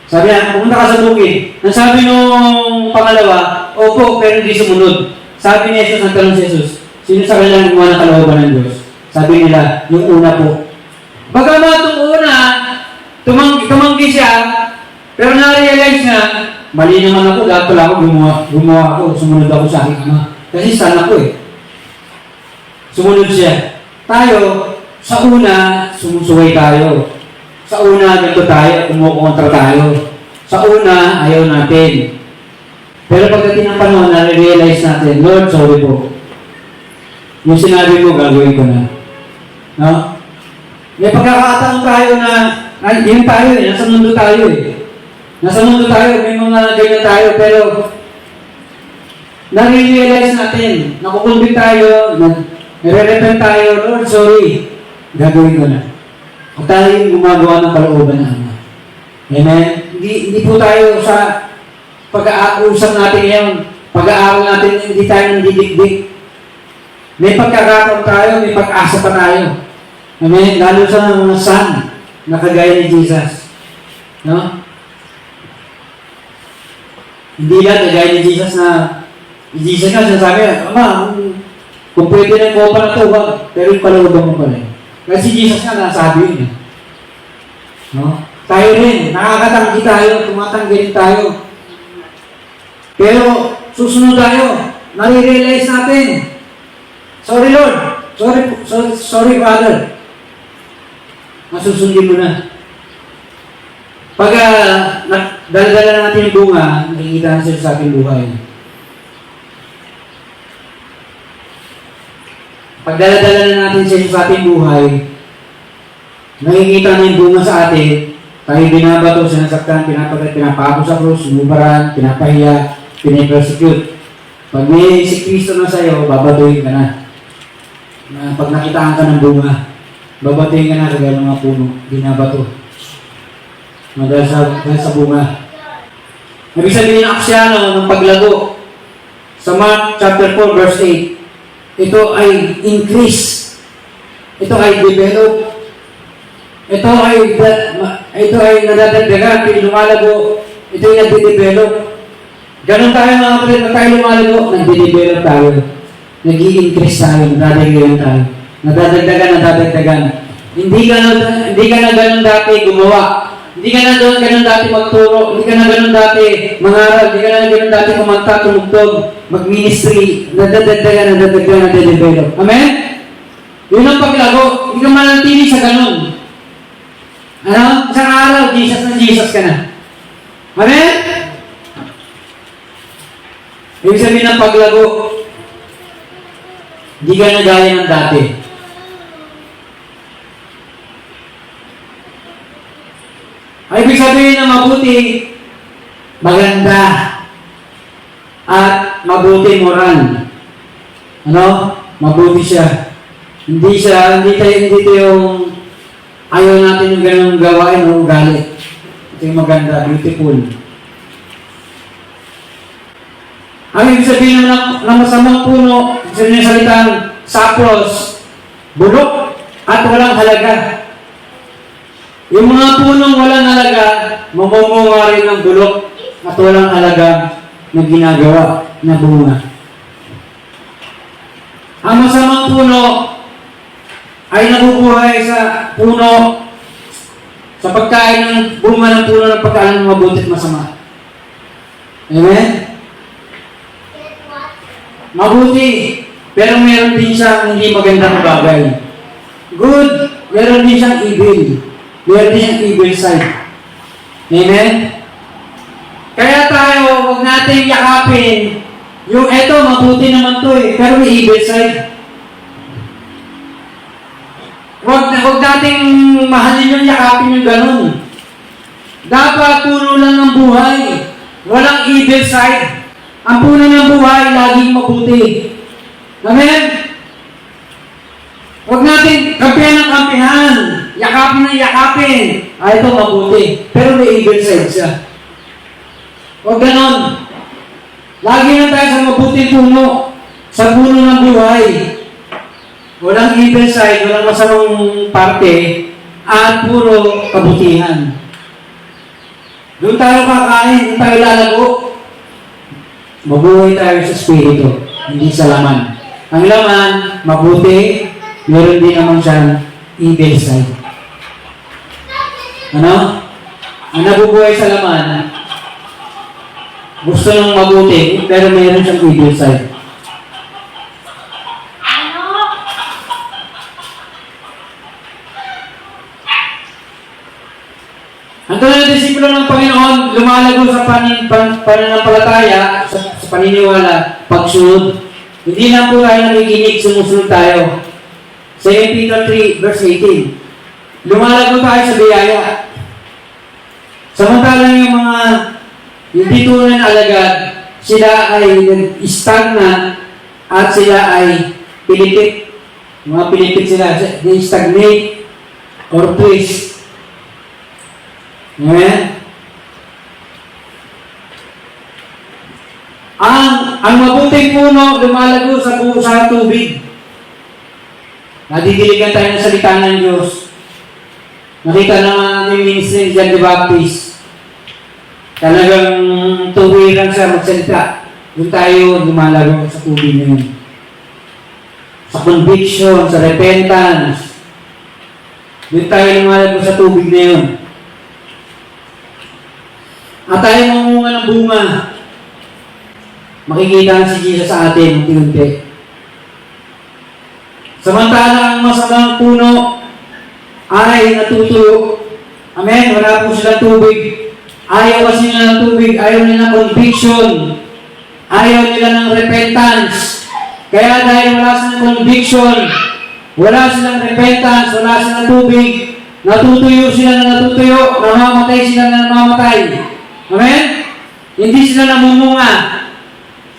Sabi niya, pumunta ka sa bukid. Nang sabi nung pangalawa, opo, pero hindi sumunod. Sabi ni Jesus, ang tanong si Jesus, sino sa kanilang gumawa ng kalooban ng Diyos? Sabi nila, yung una po. Bagamat itong una, tumanggi siya, pero na-realize niya, mali naman ako, dapat pala ako gumawa ako, sumunod ako sa aking ama. Kasi sana ko eh. Sumunod siya. Tayo, sa una, sumusuway tayo. Sa una, ganito tayo, kumukontra tayo. Sa una, ayaw natin. Pero pagdating ng panahon, na-realize natin, Lord, sorry po. Yung sinabi mo, gagawin ko na. No? May pagkakataon tayo na, yun tayo eh, nasa mundo tayo eh. Nasa mundo tayo, may mga ganyan tayo, pero na-realize natin, nakukumbig tayo, nare-repent tayo, Lord, sorry, gagawin ko na. At tayo yung gumagawa ng kalooban ng Ama. Amen? Hindi po tayo sa pag-ausap natin ngayon, pag-aaral natin, hindi tayo nandidigdig. May pagkakataon tayo, may pag-asa pa tayo. Amen? Lalo sa mga son na kagaya ni Jesus. No? Hindi lang kagaya ni Jesus na Jesus nga sinasabi, Ama, kung pwede na ko pa na ito, pero yung kalooban mo pala. Kasi Jesus nga nasabi yun. No? Tayo rin, nakakatanggi tayo, tumatanggi rin tayo. Pero susunod tayo, nare-realize natin, sorry Lord, sorry Father. Masusundin mo na. Pag dala-dala natin yung bunga, nakikita na siya sa ating buhay. Pag dala-dala na natin siya sa ating buhay, nakikita na yung bunga sa atin, tayo binabato, sinasaktan, pinapako sa krus, sumubaran, pinapahiya, pinapersecute. Pag may si Kristo na sa'yo, babatuhin ka na. Pag nakitaan ka ng bunga, babatuhin ka na sa gano'ng mga puno, binabato. Dahil sa bunga. Ibig sabihin ng aksiyano ng paglago. Sa Mark chapter 4 verse 8, ito ay increase. Ito ay develop. Ito ay nadadagdagan, lumalago. Ito ay nagde-develop. Ganon tayo mga kapatid, na tayo lumalago, nagde-develop tayo. Nag-i-increase tayo, nadadagdagan. Hindi ka na ganon dati gumawa. Hindi ka na ganon dati magturo. Hindi ka na ganon dati mangaral. Hindi ka na ganon dati kumanta, tumugtog, mag-ministry. Nadadagdagan, nade-develop. Amen? Yun ang paglago. Hindi ka manatili sa ganon. Ano? Isang araw, Jesus ka na. Amen? Ibig sabihin ng paglago, hindi ka na gaya ng dati. Ay, ibig sabihin na mabuti, maganda, at mabuti moral. Ano? Mabuti siya. Hindi tayo yung ayaw natin yung ganong gawain o ugali. Ito yung maganda, beautiful. Ang ibig sabihin ng masamang puno, sa salitang sapros, bulok, at walang halaga. Yung mga punong walang halaga, mamumunga rin ng bulok at walang halaga na ginagawa na bunga. Ang masamang puno ay nabubuhay sa puno sa pagkain ng bunga ng puno ng pagkain ng mabuti at masama. Amen? Mabuti, pero meron din siyang hindi magandang bagay. Good, meron din siyang evil. Meron din siyang evil side. Amen? Kaya tayo, huwag natin yakapin yung eto, mabuti naman to eh, pero may evil side. Huwag nating mahalin yung yakapin yung ganun. Dapat puno lang ng buhay. Walang evil side. Ang puno ng buhay, laging mabuti. Amen? Huwag natin kampihan ng kampihan. Yakapin ng yakapin. Ito mabuti. Pero may evil side siya. Huwag ganon. Lagi na tayo sa mabuting puno. Sa puno ng buhay. Walang evil side, walang masamang parte, at puro kabutihan. Doon tayo kakain, doon tayo lalago. Mabuhay tayo sa spirito, hindi sa laman. Ang laman, mabuti, meron din naman siyang evil side. Ano? Ang nabubuhay sa laman, gusto nang mabuti, pero meron siyang evil side. Ang tunay na disipulo ng Panginoon, lumalago sa pananampalataya, sa paniniwala, pagsunod. Hindi lang po tayo nakikinig, sumusunod tayo. 2 Peter 3, verse 18. Lumalago tayo sa biyaya. Samantalang yung mga hindi tunay na alagad, sila ay stagna at sila ay pilipit. Mga pilipit sila, they stagnate or twist. Amen? Ang mabuting puno lumalago sa tubig. Nadidiligan tayo ng salita ng Diyos. Nakita naman yung ministry ni John the Baptist. Talagang tuwiran siya magsalita. Doon tayo lumalago sa tubig na yun. Sa conviction, sa repentance. Doon tayo lumalago sa tubig na yun. At tayo mamunga ng bunga. Makikita si Jesus sa atin unti-unti. Samantala ang masamang puno ay natutuyo. Amen? Wala po silang tubig. Ayaw kasi nila ng tubig. Ayaw nila ng conviction. Ayaw nila ng repentance. Kaya dahil wala silang conviction, wala silang repentance, wala silang tubig, natutuyo sila na natutuyo, namamatay sila na namamatay. Amen? Hindi sila namumunga.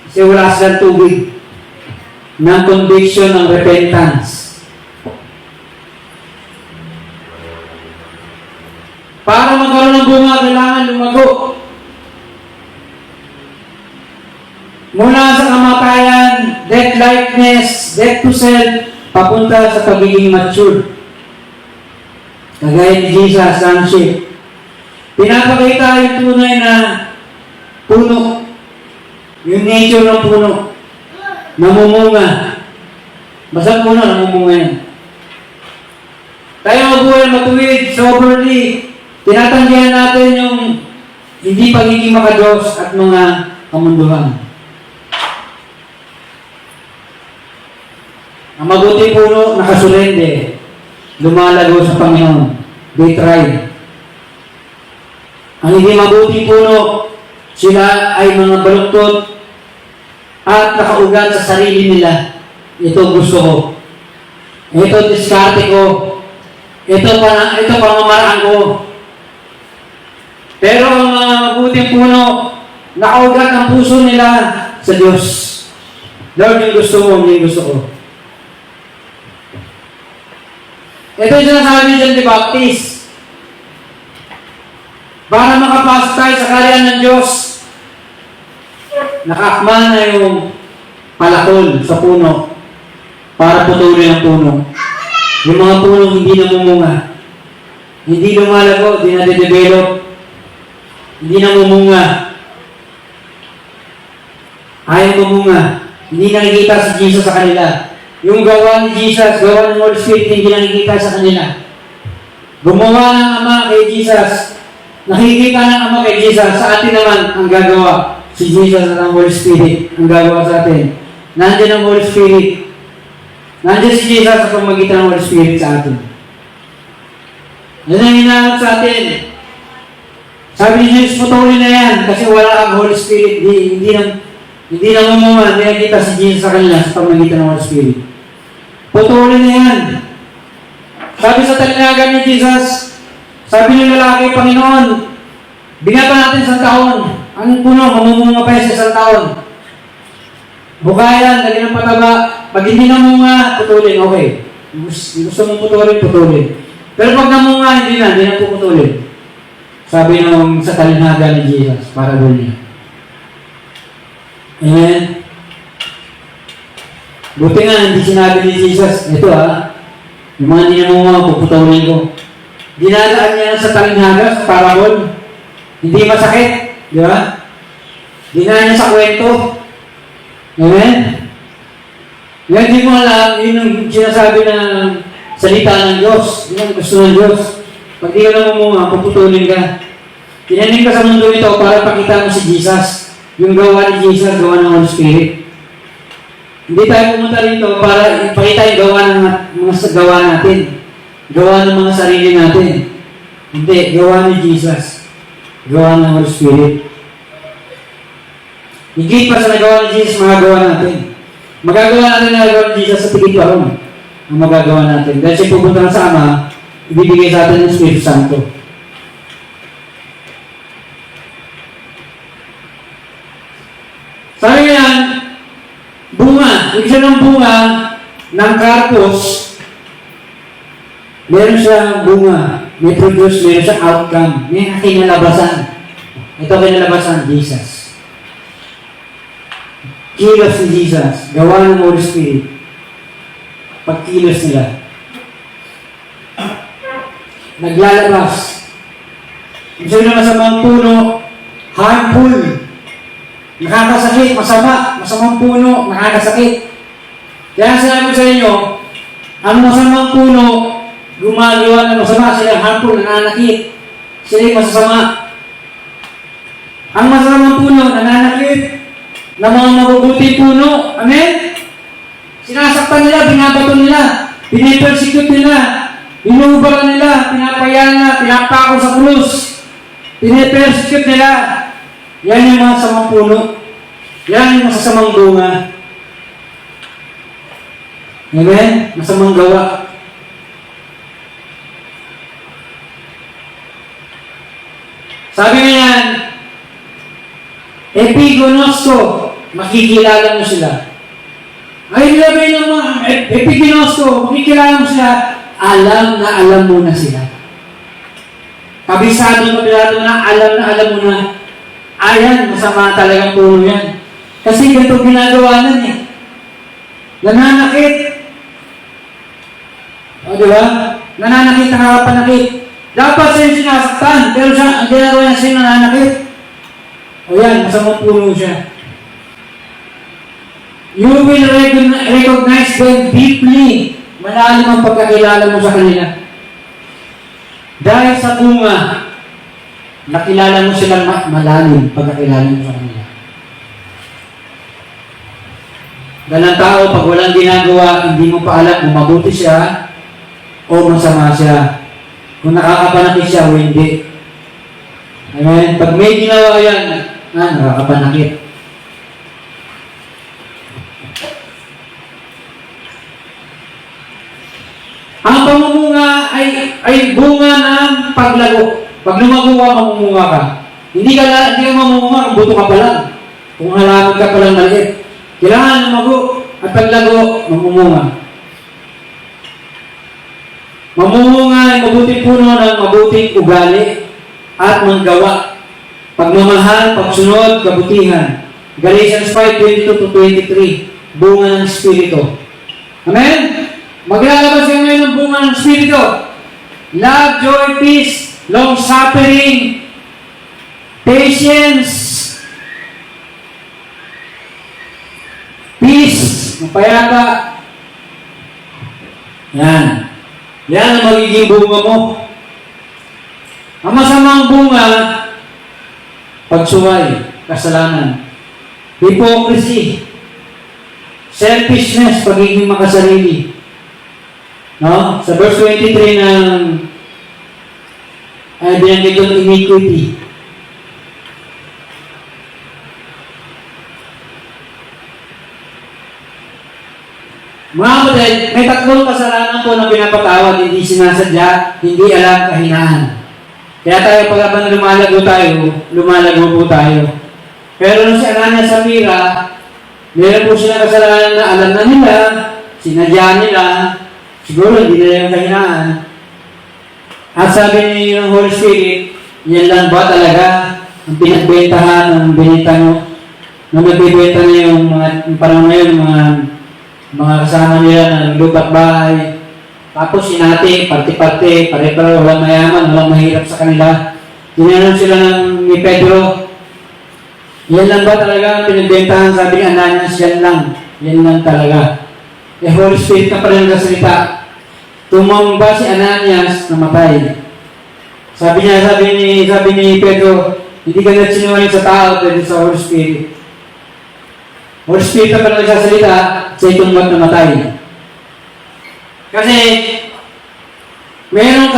Kasi wala silang tubig ng conviction, ng repentance. Para magkaroon ng bunga, kailangan lumago. Mula sa kamatayan, death likeness, death to self, papunta sa pagiging mature. Kagaya ni Jesus, sonship. Pinapakita yung tunay na puno. Yung nature ng puno. Namumunga. Basta puno, namumunga yan. Tayo mabuhay matuwid, soberly. Tinatanggihan natin yung hindi pagiging makadiyos at mga kamunduhan. Ang mabuti puno, nakasurrende. Lumalago sa Panginoon. They tried. Ang hindi mabuti puno, sila ay mga baluktot at nakaugat sa sarili nila. Ito gusto ko. Ito diskarte ko. Ito pamamaraan ko. Pero ang mga mabuting puno, nakaugat ang puso nila sa Diyos. Lord, yung gusto mo, yung gusto ko. Ito yung sinasabi ni John the Baptist. Para makapasok tayo sa kaharian ng Diyos, nakakman na yung palakol sa puno para putulin ang puno. Yung mga puno hindi namumunga. Hindi lumalago, hindi na-develop. Hindi namumunga. Ayaw mamunga. Hindi nakikita si Jesus sa kanila. Yung gawa ni Jesus, gawa ng Holy Spirit, hindi nakikita sa kanila. Gumawa ng Ama kay Jesus. Nakikita ng Ama kay Jesus. Sa atin naman ang gagawa. Si Jesus at ang Holy Spirit ang gagawa sa atin. Nandiyan ang Holy Spirit. Nandiyan si Jesus sa pamagitan ng Holy Spirit sa atin. Yan ang hinahanap sa atin. Sabi ni Jesus, putulin na yan kasi wala ang Holy Spirit. Hindi na mamunga. Hindi nakita si Jesus sa kanila sa pamagitan ng Holy Spirit. Putulin na yan. Sabi sa talinagan ni Jesus, sabi ng lalaki, Panginoon, bigyan pa natin isang taon. Ang puno, mamumunga pa yan sa isang taon. Bukayan, lagyan ng pataba. Pag hindi namunga, putulin. Okay. Gusto mong putulin, putulin. Pero pag namunga, hindi na puputulin. Sabi nung sa talinagan ni Jesus, para doon niya. Amen? Buti nga, hindi sinabi ni Jesus, ito yung mga hindi namunga, puputulin ko. Dinadaan niya sa talinaga, sa parabol. Hindi masakit. Di ba? Dinaan niya sa kwento. Amen? Yan, di mo alam, yun yung sinasabi ng salita ng Diyos. Yun ang gusto ng Diyos. Pag di ka namumunga, puputulin ka. Tinanim ka sa mundo ito para pakita mo si Jesus. Yung gawa ni Jesus, gawa ng Holy Spirit. Hindi tayo pumunta rito para ipakita yung gawa ng mga gawa natin. Gawa ng mga sarili natin. Hindi, gawa ni Jesus. Gawa ng Holy Spirit. Higit pa sa nagawa ni Jesus, magagawa natin. Magagawa natin na nagawa ni Jesus sa tigit pa ron. Ang magagawa natin. Dahil siya pupunta na sa Ama, ibibigay sa atin ng Espiritu Santo. Sabi nga, bunga. Ibig sabihin ng bunga ng karpos, meron siyang bunga, may produce, meron siyang outcome, may kinalabasan. Ito kinalabasan, Jesus. Kilos ni Jesus, gawa ng Holy Spirit. Pagkilos nila. Naglalabas. Ibig sabihin ng masamang puno, harmful. Nakakasakit, masamang puno, nakakasakit. Kaya sinabi ko sa inyo, ang masamang puno, gumagawa ng masama, sila harmful, nananakit. Sila masasama. Ang masamang puno, nananakit, na mga mabubuting puno. Amen? Sinasaktan nila, binabato nila, pinipersecute nila, inuubaran nila, pinapayaan nila, pinapako sa krus, pinipersecute nila. Yan yung mga samang puno. Yan yung masasamang bunga. Amen? Masamang gawa. Sabi nga yan, epiginosko, makikilala mo sila. Ay, sabi ng mga epiginosko, makikilala mo sila, alam na alam mo na sila. Kabisado na alam mo na, ayan, masama talagang puno yan. Kasi ganito ginagawa nan eh. Nananakit. O, di ba? Nananakit, nakakapanakit. Dapat sa'yo sinasaktan, pero ang ginagawa niya sa'yo nananakit. O yan, masamang puno siya. You will recognize them deeply. Malalim ang pagkakilala mo sa kanila. Dahil sa bunga, nakilala mo silang malalim pagkakilala mo sa kanila. Dahil ang tao, pag walang ginagawa, hindi mo pa alam kung mabuti siya o masama siya. Kung nakakapanakit siya o hindi. Amen? Pag may ginawa yan, nakakapanakit. Ang pamumunga ay bunga ng paglago. Pag lumago ka, mamumunga ka. Hindi ka mamumunga kung buto ka pa lang. Kung halaman ka pa lang maliit. Kailangan lumago at paglago, mamumunga. Mamumunga ay mabuting puno ng mabuting ugali at manggawa. Pagmamahal, pagsunod, kabutihan. Galatians 5:22-23. Bunga ng Espiritu. Amen? Maglalabas kayo ngayon ng bunga ng Espiritu. Love, joy, peace, long-suffering, patience, peace, mapayapa. Yan. Yan ang magiging bunga mo. Ang masamang bunga, pagsuway, kasalanan, hypocrisy, selfishness, pagiging makasarili. No? Sa verse 23 ng binanggit yung iniquity. Mga kapatid, may tatlong kasalanan po na pinapatawad, hindi sinasadya, hindi alam kahinaan. Kaya tayo pag habang lumalago po tayo. Pero nung si Ananias sa Sapphira, meron po sila kasalanan na alam na nila, sinadya nila, siguro hindi nila yung kahinaan. At sabi ng Holy Spirit, yan lang ba talaga ang pinagbentahan ng binenta mo? Nung nagbibenta na yung mga panahon ngayon, mga kasama nila na lupat bahay. Tapos sinati, parte-parte, pare-pare, walang mayaman, walang mahirap sa kanila. Tinanon sila ni Pedro, yan lang ba talaga ang pinagbentahan? Sabi ni Ananias, yan lang talaga. Holy Spirit na pala nagsasalita. Tumamba si Ananias, namatay. Sabi ni Pedro, hindi ka nagsinungaling sa tao dahil sa Holy Spirit. Holy Spirit na pala nagsasalita, sa itong namatay. Kasi, merong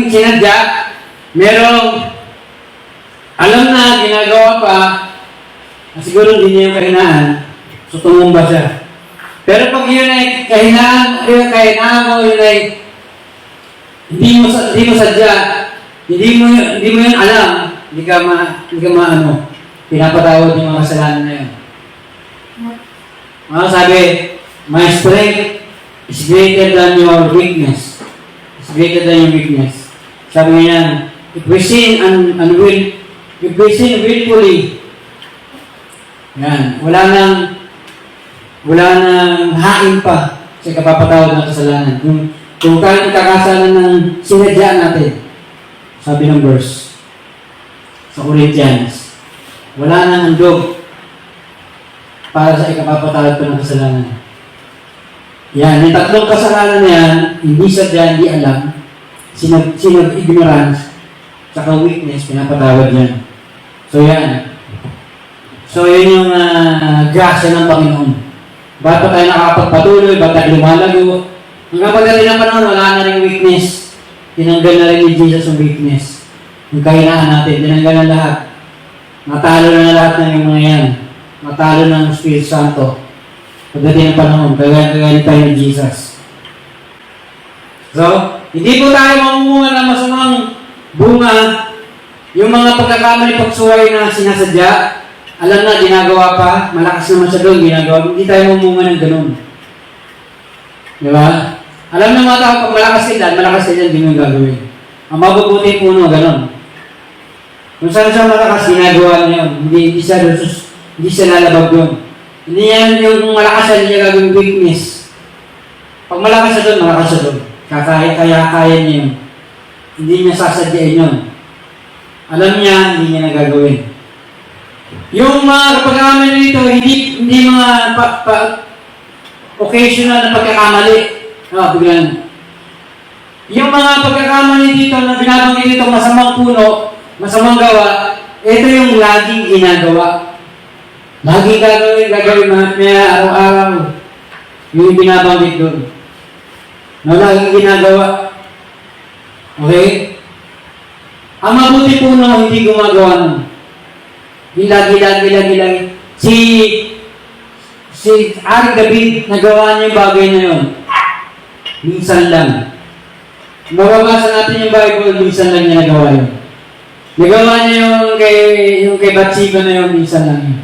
sinadya merong alam na, ginagawa pa, siguro hindi niya yung kahinaan, so tumumba siya. Pero pag yun ay kahinaan mo, yun ay hindi mo sadya, hindi mo yun alam, hindi ka pinapatawad yung mga kasalanan na yun. Sabi, my strength is greater than your weakness. It's greater than your weakness. Sabi niya, if we sin willfully, yan, wala nang hain pa sa kapapatawad ng kasalanan. Kung tayo nagkakasalan ng sinadya natin, sabi ng verse sa Corinthians, wala nang handog para sa ikapapatawad pa ng kasalanan. Yan, yung tatlong kasalanan na yan, hindi sadya, hindi alam, ignorance, saka weakness, pinapatawad yan. So yan. So yun yung grasya ng Panginoon. Ba't pa tayo nakakapagpatuloy, ba't tayo lumalago? Hanggang pagdating ng panahon, wala na rin weakness. Tinanggal na rin ni Jesus yung weakness. Yung kahinaan natin, tinanggal na lahat. Matalo na lahat ng yung mga yan. Matalo ng Espiritu Santo. Pagdating ng panahon, kagaya tayo ni Jesus. So, hindi po tayo mamumunga ng masamang bunga. Yung mga pagkakamali pagsuway na sinasadya, alam na, ginagawa pa, malakas naman siya doon, ginagawa. Hindi tayo mamunga ng ganun. Di ba? Alam ng mga tao, pag malakas sila, hindi mo gagawin. Ang mabubuti puno, ganun. Kung saan siya malakas, ginagawa niya yun. Hindi siya lalabag doon. Hindi yan yung malakas siya, hindi niya gagawin weakness. Pag malakas siya doon, malakas siya doon. Kaya niya yun. Hindi niya sasadyain yun. Alam niya, hindi niya nagagawin. Yung mga pagkakamali dito, hindi mga occasional na pagkakamali. Bigyan. Yung mga pagkakamali dito na binabanggit dito, masamang puno, masamang gawa, ito yung laging ginagawa. Laging gagawin mga araw-araw. Yung binabanggit doon. Na laging ginagawa. Okay? Ang mabuti puno, hindi gumagawa nun. Yung lagi. Si Ari David, nagawa niya yung bagay na yun. Minsan lang. Mababasa natin yung Bible, minsan lang niya nagawa yun. Nagawa niya yung kay Bathsheba na yun, minsan lang yun.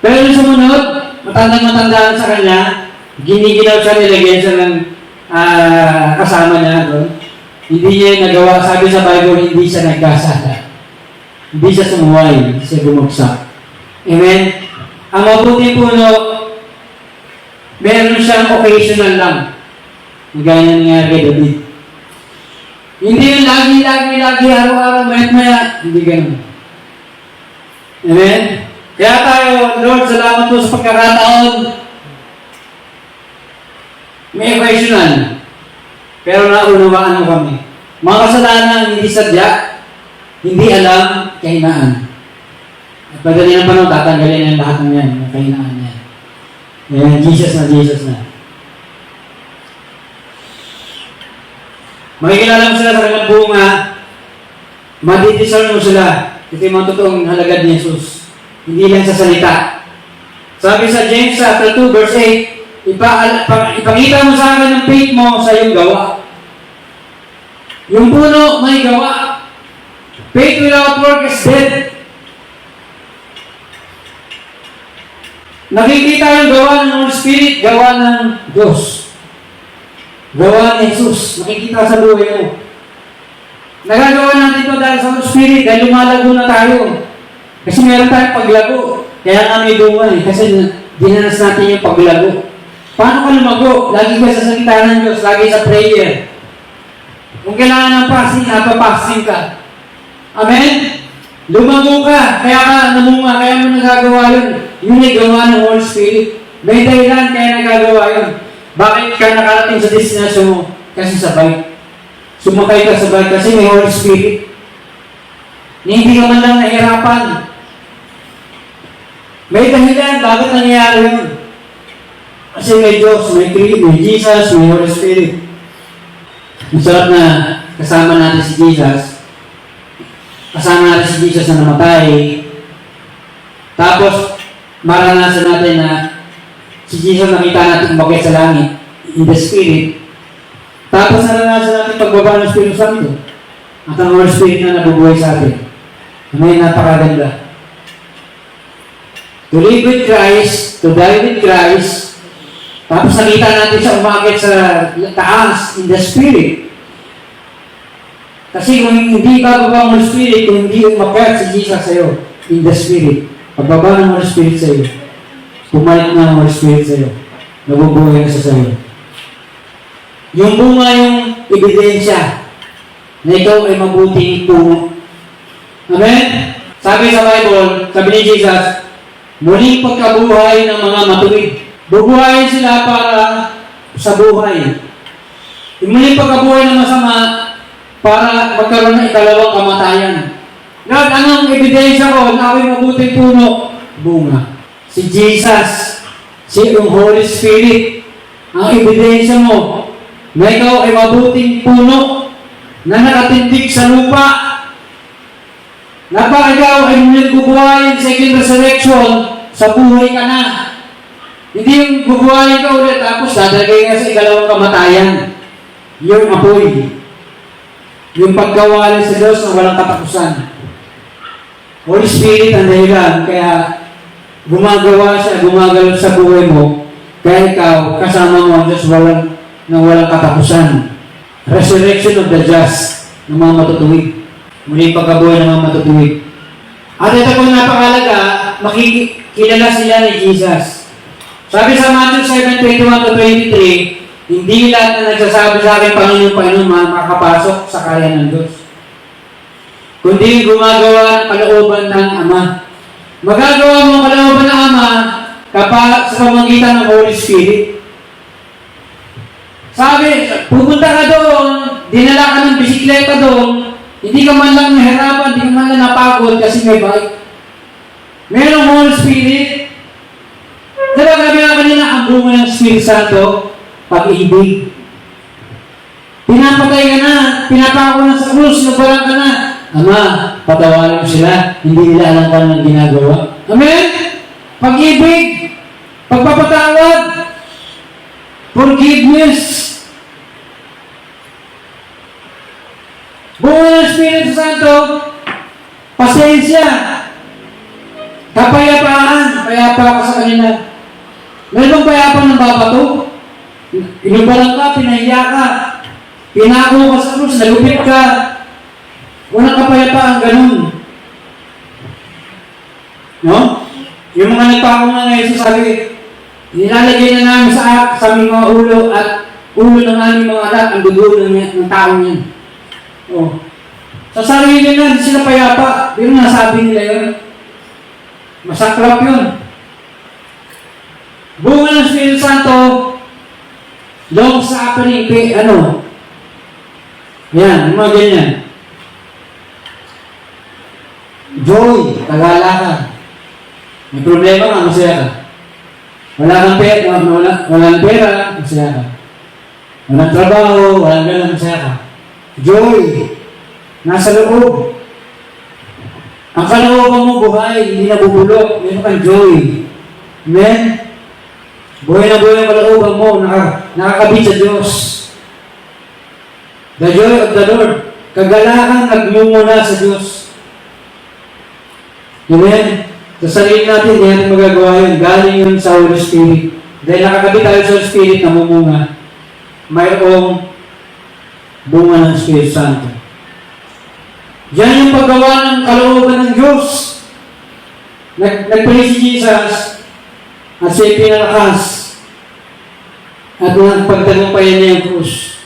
Pero yung sumunod, matandang-matandaan sa kanya, giniginaw siya, nilagyan siya ng kasama niya doon. Hindi niya nagawa, sabi sa Bible, hindi siya nagkasala. Hindi siya sumuway, hindi siya bumagsak. Amen? Ang mabuti puno, meron siyang occasional lang. Gaya nangyari kay David. Hindi yung lagi, araw-araw, maya, hindi ganun. Amen? Kaya tayo, Lord, salamat po sa pagkakataon. May occasional. Pero naunawaan mo kami. Mga kasalanan hindi sadya, hindi alam, kahinaan. At pagdating ng panahon, tatanggalin ang lahat ng yan, ng kahinaan yan. Ayan, Jesus na. Makikilala mo sila sa kanilang bunga, madidiscern mo sila. Ito yung mga totoong halagad ni Jesus. Hindi lang sa salita. Sabi sa James chapter 2, verse 8, ipakita mo sa akin ang faith mo sa iyong gawa. Yung puno, may gawa. Faith without work is dead. Nakikita yung gawa ng Holy Spirit, gawa ng Diyos. Gawa ni Jesus. Nakikita sa buhay mo. Nagagawa natin ito dahil sa Holy Spirit, dahil lumalago na tayo. Kasi meron tayong paglago. Kaya nga may bunga kasi dinanas natin yung paglago. Paano ka lumago? Lagi ka sa salita ng Diyos, lagi sa prayer. Kung kailangan ng fasting, napapasting ka. Amen? Lumago ka, kaya ka namunga, kaya mo nagagawa yun. Yun ay gawa ng Holy Spirit. May dahilan kaya nagagawa yun. Bakit ka nakarating sa destination mo? Kasi sa bike. Sumakay ka sa bike kasi may Holy Spirit. Hindi ka man lang nahirapan. May dahilan, bakit nangyayari yun? Kasi may Diyos, may Jesus, may Holy Spirit. Ang sarap na kasama natin si Jesus. kasama natin si Jesus na namatay. Tapos, maranasan natin na si Jesus nakita natin umakyat sa langit in the Spirit. Tapos naranasan natin pagbaba ng Espiritu Santo. At ang Holy Spirit na nabubuhay sa atin. May napakaganda. To live with Christ, to die with Christ. Tapos nakita natin siya umakyat sa taas in the Spirit. Kasi kung hindi bababa ang Holy Spirit, kung hindi umakyat si Jesus sa'yo in the Spirit, pagbaba ng Holy Spirit sa'yo, pumalik na ang Holy Spirit sa'yo, nabubuhay na siya sa'yo. Yung bunga yung ebidensya na ikaw ay mabuting puno. Amen? Sabi sa Bible, sabi ni Jesus, muling pagkabuhay ng mga matuwid. Bubuhayin sila para sa buhay. Yung muling pagkabuhay ng masama para magkaroon ng ikalawang kamatayan. Lord, anong ebidensya ko na ako'y mabuting puno? Bunga. Si Jesus, si yung Holy Spirit, ang ebidensya mo na ikaw ay mabuting puno na nakatindig sa lupa, na pa ikaw ay muling bubuhayin second resurrection, sa buhay ka na. Hindi yung bubuhayin ka ulit tapos dadagay ka sa ikalawang kamatayan. Yung apoy. Yung pagkawali sa Diyos na walang katapusan. Holy Spirit ang dahilan, kaya gumagawa siya, gumagalaw sa buhay mo, kaya ikaw, kasama mo ang Diyos walang katapusan. Resurrection of the just, ng mga matutuwid. Muli pagkabuhay ng mga matutuwid. At ito pong napakalaga, makikilala sila ni Jesus. Sabi sa Matthew 7:21-23, hindi lahat na nagsasabi sa akin, Panginoon, Panginoon, makakapasok sa kaya ng Diyos. Kundi gumagawa ng kalooban ng Ama. Magagawa mo ang kalooban ng Ama kapag sa pamamagitan ng Holy Spirit. Sabi, pupunta ka doon, dinala ka ng bisikleta doon, hindi ka man lang nahirapan, hindi ka man lang napagod kasi may bike. Merong Holy Spirit. Diba gabi nga kanina, ang bunga ng Spirit Santo, pag-ibig. Pinapatay ka na, pinapako na sa krus, nabalang ka na. Ama, patawarin mo sila, hindi nila alam ka ng ginagawa. Amen? Pag-ibig, pagpapatawad, forgiveness. Bunga ng Espiritu Santo, pasensya, kapayapaan, payapa ka sa kanila. Meron bang payapa ng babato? Inubalan ka, pinahiya ka, pinako ka sa krus, nalupit ka, walang kapayapaan, ganun. No? Yung mga nagpako nga ngayon, sabi, nilalagay na namin sa aming mga ulo at ulo ng aming mga anak ang dugo ng taong yan. Oh. Sa sarili na, hindi sila payapa. Pero nasabi nila yun. Masaklap yun. Bunga ng Espiritu Santo, long suffering, yan, mga ganyan. Joy, kagalakan. May problema ka, masaya ka. Wala kang pera, masaya ka. Walang trabaho, walang ganun, masaya ka. Joy, nasa loob. Ang kalooban mo buhay, hindi nabubulok. Meron kang joy. Amen? Buhay na buhay ang kalooban mo, nakakabit sa Diyos. The joy of the Lord. Kagalakan, nagmumula sa Diyos. Amen? Sa sarili natin, hindi natin magagawa yun. Galing yun sa Holy Spirit. Dahil nakakabit tayo sa Holy Spirit, namumunga. Mayroong bunga ng Espiritu Santo. Diyan yung paggawa ng kalooban ng Diyos. Nagpili si Jesus at siya pinalakas at pagtagumpayan niya yung krus.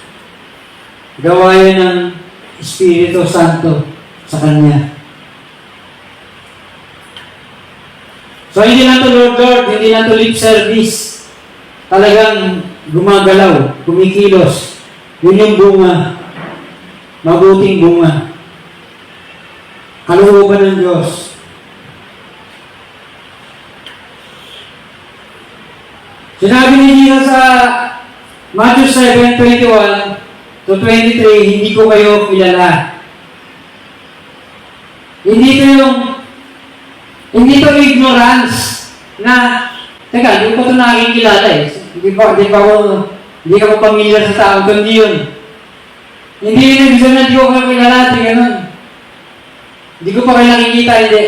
Gawa yun ng Espiritu Santo sa Kanya. So, hindi na to Lord, hindi na to lip service. Talagang gumagalaw, kumikilos. Yun yung bunga. Mabuting bunga. Kalooban ng Diyos. Sinabi ni Jesus sa Matthew 7:21-23, hindi ko kayo kilala. Hindi ito ignorance na, teka, hindi ko ito nakikilala eh. Hindi ka pa pamilyar sa tao, kundi yun. Hindi yun ibig sabihin na hindi ko kayo kilala, hindi ganun. Hindi ko pa kayo nakikita, hindi.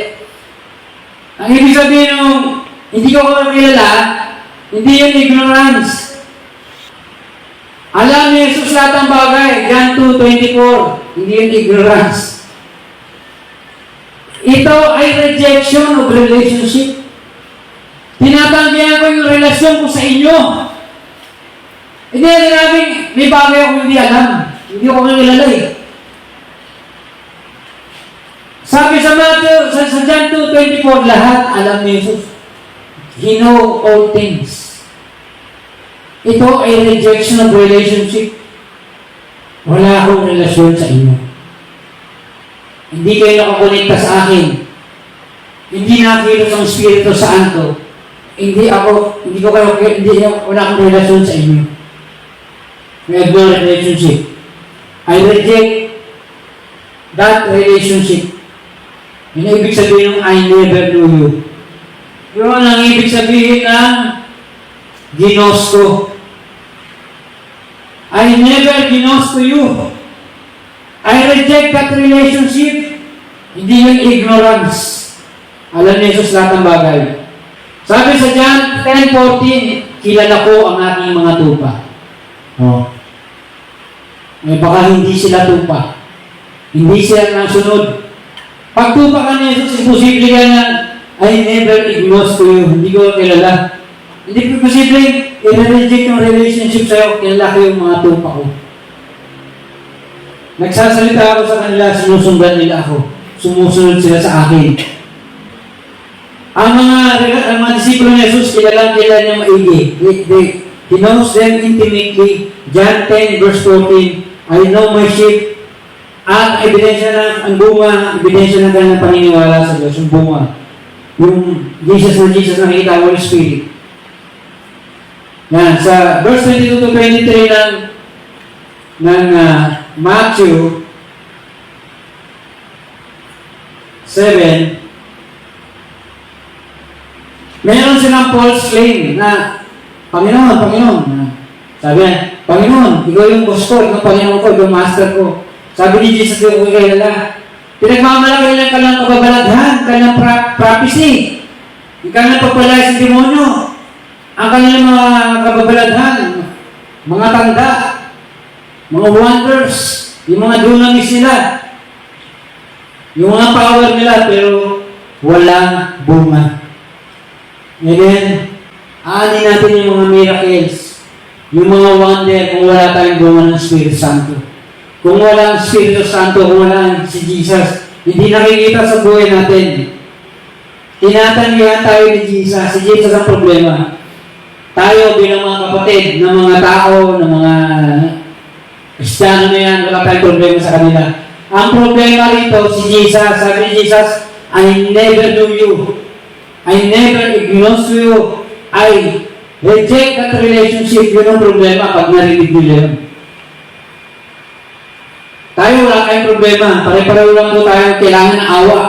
Ang ibig sabihin nung hindi ko kayo kilala, hindi yun ignorance. Alam ni Jesus lahat ng bagay, John 2:24, hindi yun ignorance. Ito ay rejection of relationship. Tinatanggihan ko yung relasyon ko sa inyo. Hindi namin, may bagay ako hindi alam. Hindi ko kilala eh. Sabi sa John 2:24, lahat alam ni Jesus. He know all things. Ito ay rejection of relationship. Wala akong relasyon sa inyo. Hindi kayo nakakonekta sa akin. Hindi nakilos ang Espiritu Santo. Wala akong relasyon sa inyo. We have no relationship. I reject that relationship. Yun ang ibig sabihin ng I never knew you. Yun ang ibig sabihin ng ginosco. I never ginosco you. I reject that relationship. Hindi yung ignorance. Alam ni Jesus lahat ng bagay. Sabi sa John 10:14, kilala ko ang aking mga tupa. Oh. Eh baka hindi sila tupa. Hindi sila nasunod. Pag tupa ka ni Jesus, imposible ka na, I never ignosco you. Hindi ko kilala. Hindi po posible, i-reject yung relationship sa'yo, kilala ko yung mga tupa ko. Nagsasalita ako sa kanila, sinusundan nila ako. Sumusunod sila sa akin. Ang mga disipulo ni Jesus, kilala niya maigi. He knows them intimately. John 10:14, I know my sheep. At ebidensya ng ang bunga, ebidensya ng kanyang paniniwala sa Diyos, yung bunga. Yung Jesus nakikita, Holy Spirit. Yan, sa verse 22-23 ng Matthew 7, meron silang false claim na Panginoon. Sabi niya, Panginoon, ikaw yung boss ko, ikaw Panginoon ko, ikaw master ko. Sabi ni Jesus, ikaw yung kilala. Pinagmamalaki ng kanilang kababalaghan, kanilang prophecy, yung kanilang pagpalaya sa demonyo, ang kanilang mga kababalaghan, mga tanda, mga wonders, yung mga dunamis nila, yung mga power nila, pero walang bunga. Amen? Aanin natin yung mga miracles, yung mga wonder, kung wala tayong bunga ng Espiritu Santo. Kung wala ang Espiritu Santo, kung wala si Jesus, hindi nakikita sa buhay natin. Tinatanggihan tayo ni Jesus. Si Jesus ang problema. Tayo bilang mga kapatid ng mga tao, ng mga Kristiyano na yan, wala tayong problema sa kanila. Ang problema rito, si Jesus, sabi ni Jesus, I never knew you. I never ignored you. I reject that relationship. Yun ang problema pag narinig nila yun. Tayo wala tayong problema. Pare-pareho lang po tayo. Kailangan ng awa.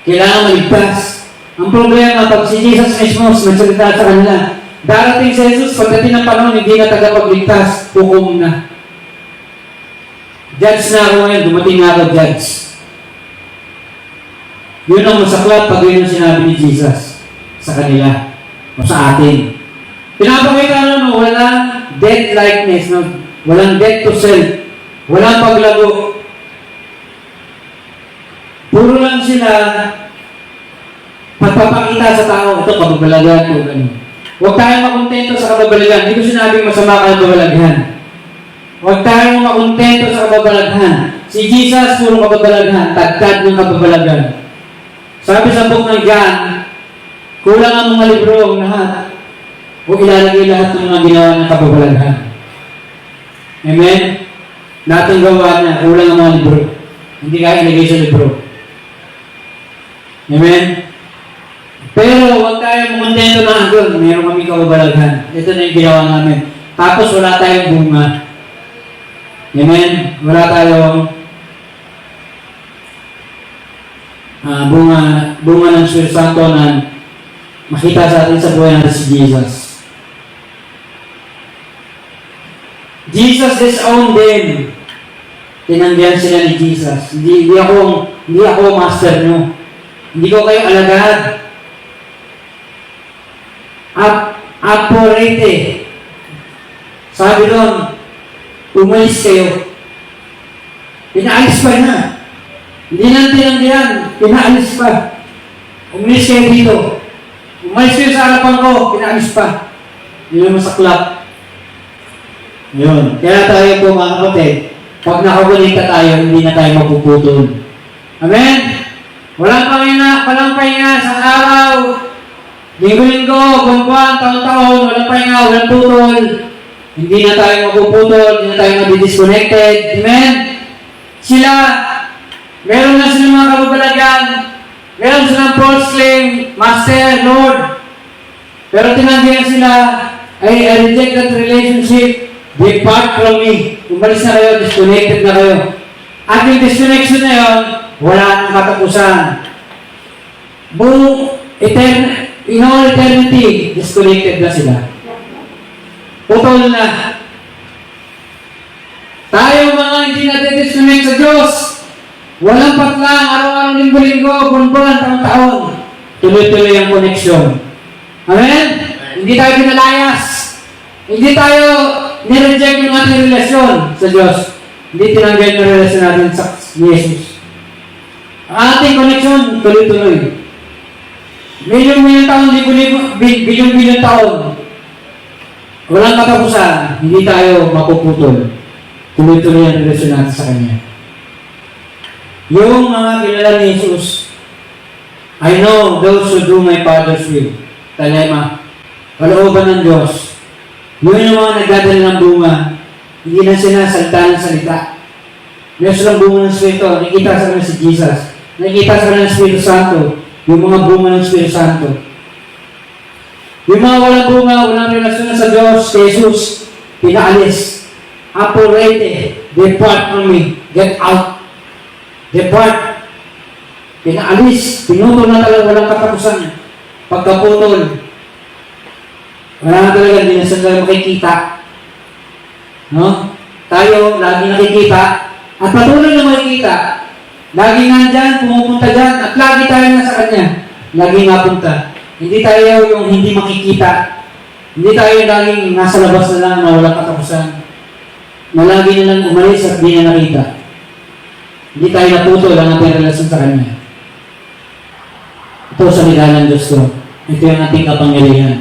Kailangan maligtas. Ang problema, pag si Jesus mismo nagsalita sa kanila, darating si Jesus, pagdating ng panahon, hindi na tagapagligtas, hukom na. Judge na ako ngayon, dumating na ako, judge. Yun ang masaklap pag yun ang sinabi ni Jesus sa kanila o sa atin. Pinapakita na walang death likeness, walang death to self, walang paglago. Puro lang sila pagpapakita sa tao, ito kababalagan o gano'n. Huwag tayong makontento sa kababalagan. Hindi ko sinabing masama ka kababalaghan. Huwag tayong makontento sa kababalaghan. Si Jesus, puro kababalaghan, tagtad ng kababalaghan. Sabi sa book ng John, kulang ang mga libro ang lahat. Huwag ilalagay lahat ng mga ginawa ng kababalaghan. Amen? Lahat ng gawa na, kulang ang mga libro. Hindi kaya ilagay sa libro. Amen? Pero huwag tayong makontento na doon. Mayroon kami kababalaghan. Ito na yung ginawa namin. Tapos wala tayong bunga. Amen? Wala tayong bunga ng Espiritu Santo na makita sa atin sa buhay natin si Jesus. Jesus disowned them. Tinanggihan sila ni Jesus. Hindi ako master nyo. Hindi ko kayo alagad. Aporete. Sabi doon, umalis kayo. Pinaalis pa na. Hindi na tinanggihan. Pinaalis pa. Umalis kayo dito. Umalis kayo sa harapan ko. Pinaalis pa. Yun ang masaklap. Yun. Kaya tayo po mga kapatid, pag nakabalita tayo, hindi na tayo mapuputol. Amen? Walang pahinga sa araw, linggo-linggo, buwan-buwan, taon-taon, walang pahinga, walang putol. Hindi na tayo mapuputol, hindi na tayo madi-disconnected. Amen? Sila, meron na silang mga kababalagan, meron silang false claim, Master, Lord. Pero tinanggihan sila, I reject that relationship. Depart from me. Umalis na kayo, disconnected na kayo. At yung disconnection na yun, wala nang katapusan. In all eternity, disconnected na sila. Putol na. Tayo mga hindi natin disconnect sa Diyos. Walang patlang, araw-araw, linggo-linggo, buwan-buwan, taon-taon. Tuloy-tuloy ang connection. Amen? Hindi tayo pinalayas. Hindi tayo nireject yung ating relasyon sa Diyos. Hindi tinanggal yung relasyon natin sa Jesus. Ang ating connection, tuloy-tuloy. Milyon-milyon taon, bilyon-bilyon taon. Walang katapusan, hindi tayo mapuputol. Tuloy-tuloy ang relasyon natin sa Kanya. Yung mga kilala ni Jesus, I know those who do my Father's will. Talema, kalooban ng Diyos. Yun yung mga nagdadala ng bunga, hindi na sila salita ng salita. Meron silang bunga ng Espiritu, nakikita sa kanila si Jesus. Nakikita sa kanila ng Espiritu Santo, yung mga bunga ng Espiritu Santo. Yung mga walang bunga, walang relasyon na sa Diyos, kay Jesus, pinaalis. Aporete, depart from me, get out. Depart. Pinaalis, pinutol na talaga, walang katapusan. Pagkaputol, wala na talaga, hindi na sila makikita. No? Tayo, lagi nakikita, at patuloy na makikita. Lagi nga dyan, pumupunta dyan, at lagi tayo na sa Kanya. Lagi nga punta. Hindi tayo yung hindi makikita. Hindi tayo laging nasa labas na lang na walang katapusan. Na lagi na lang umalis at di na nakita. Hindi tayo naputol ang ating relasyon sa Kanya. Ito sa nila ng Diyos ko. Ito yung ating kapangyarihan.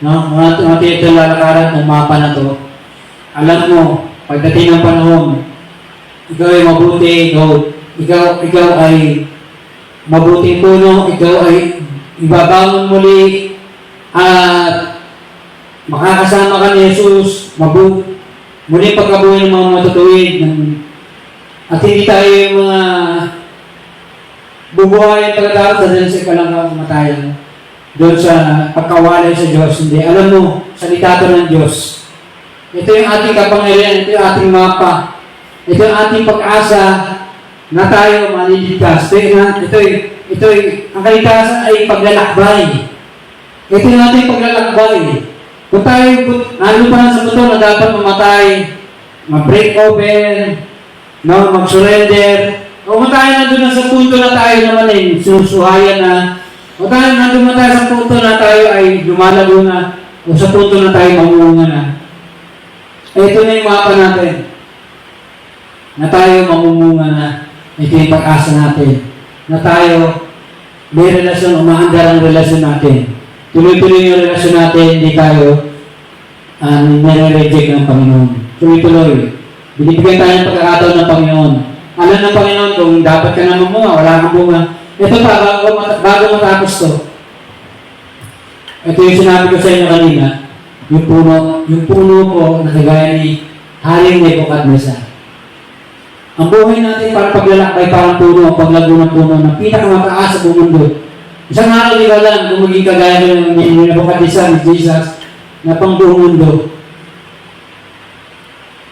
No? Mga ito lalakaran ng mapa na to. Alam mo, pagdating ng panahon, ikaw ay mabuti, ikaw ay mabuting puno, ikaw ay ibabangon muli, at makakasama ka ni Jesus, muli pagkabuhay ng mga matutuwid, at hindi tayo yung mga bubuhayin pagkatapos dahil sa ikalang kamatayan. Doon sa pagkawalay sa Diyos, hindi. Alam mo, salita ito ng Diyos. Ito yung ating kapangyarihan, ito yung ating mapa. Ito yung ating pag-asa na tayo maliligtas. Ito ang kaligtasan ay paglalakbay. Ito yung ating paglalakbay. Kung tayo, nalo pa lang sa buto na dapat mamatay, mag-break open, no, mag-surrender, o tayo nandun na sa punto na tayo naman ay sinusuhayan na, o tayo nandun na tayo sa punto na tayo ay lumalago na, o sa punto na tayo mamunga na. Ito na yung mapa natin, na tayo mamumunga na. Ito yung pag-asa natin, na tayo may relasyon, umaandar ang relasyon natin. Tuloy-tuloy yung relasyon natin, hindi tayo nare-reject ng Panginoon. Tuloy-tuloy. Binibigyan tayo ng pagkakataon ng Panginoon. Alam ng Panginoon kung dapat ka na mamunga, wala kang bunga. Ito pa, bago matapos to. Ito yung sinabi ko sa inyo kanina, yung puno ko na kagaya ni Haring Nebuchadnezzar. Ang buhay natin para paglalakbay parang puno, ang paglago ng puno na pinakamataas sa buong mundo. Isang araw, di ba lang, kung maging kagaya ng Nebuchadnezzar ni Jesus na pang buong mundo.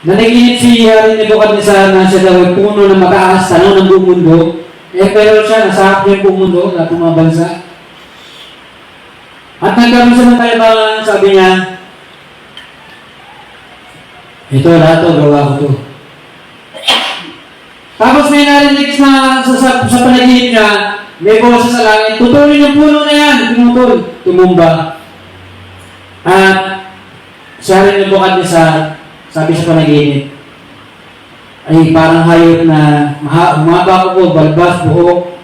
Nanaginip si Haring Nebuchadnezzar na siya daw ay puno na mataas, tanaw ng buong mundo. Emperor siya, nasakop niya yung buong mundo, lahat ng mga bansa. At nagkaroon siya ng kayabangan, sabi niya, ito, lahat to, gawa ko to. Tapos may narinig na sa panaginip niya, may boses sa langit, tutulin yung puno na yan, tumumba. At siya rin yung bukad niya sabi sa panaginip, ay parang hayop na humaba ko, balbas, buhok,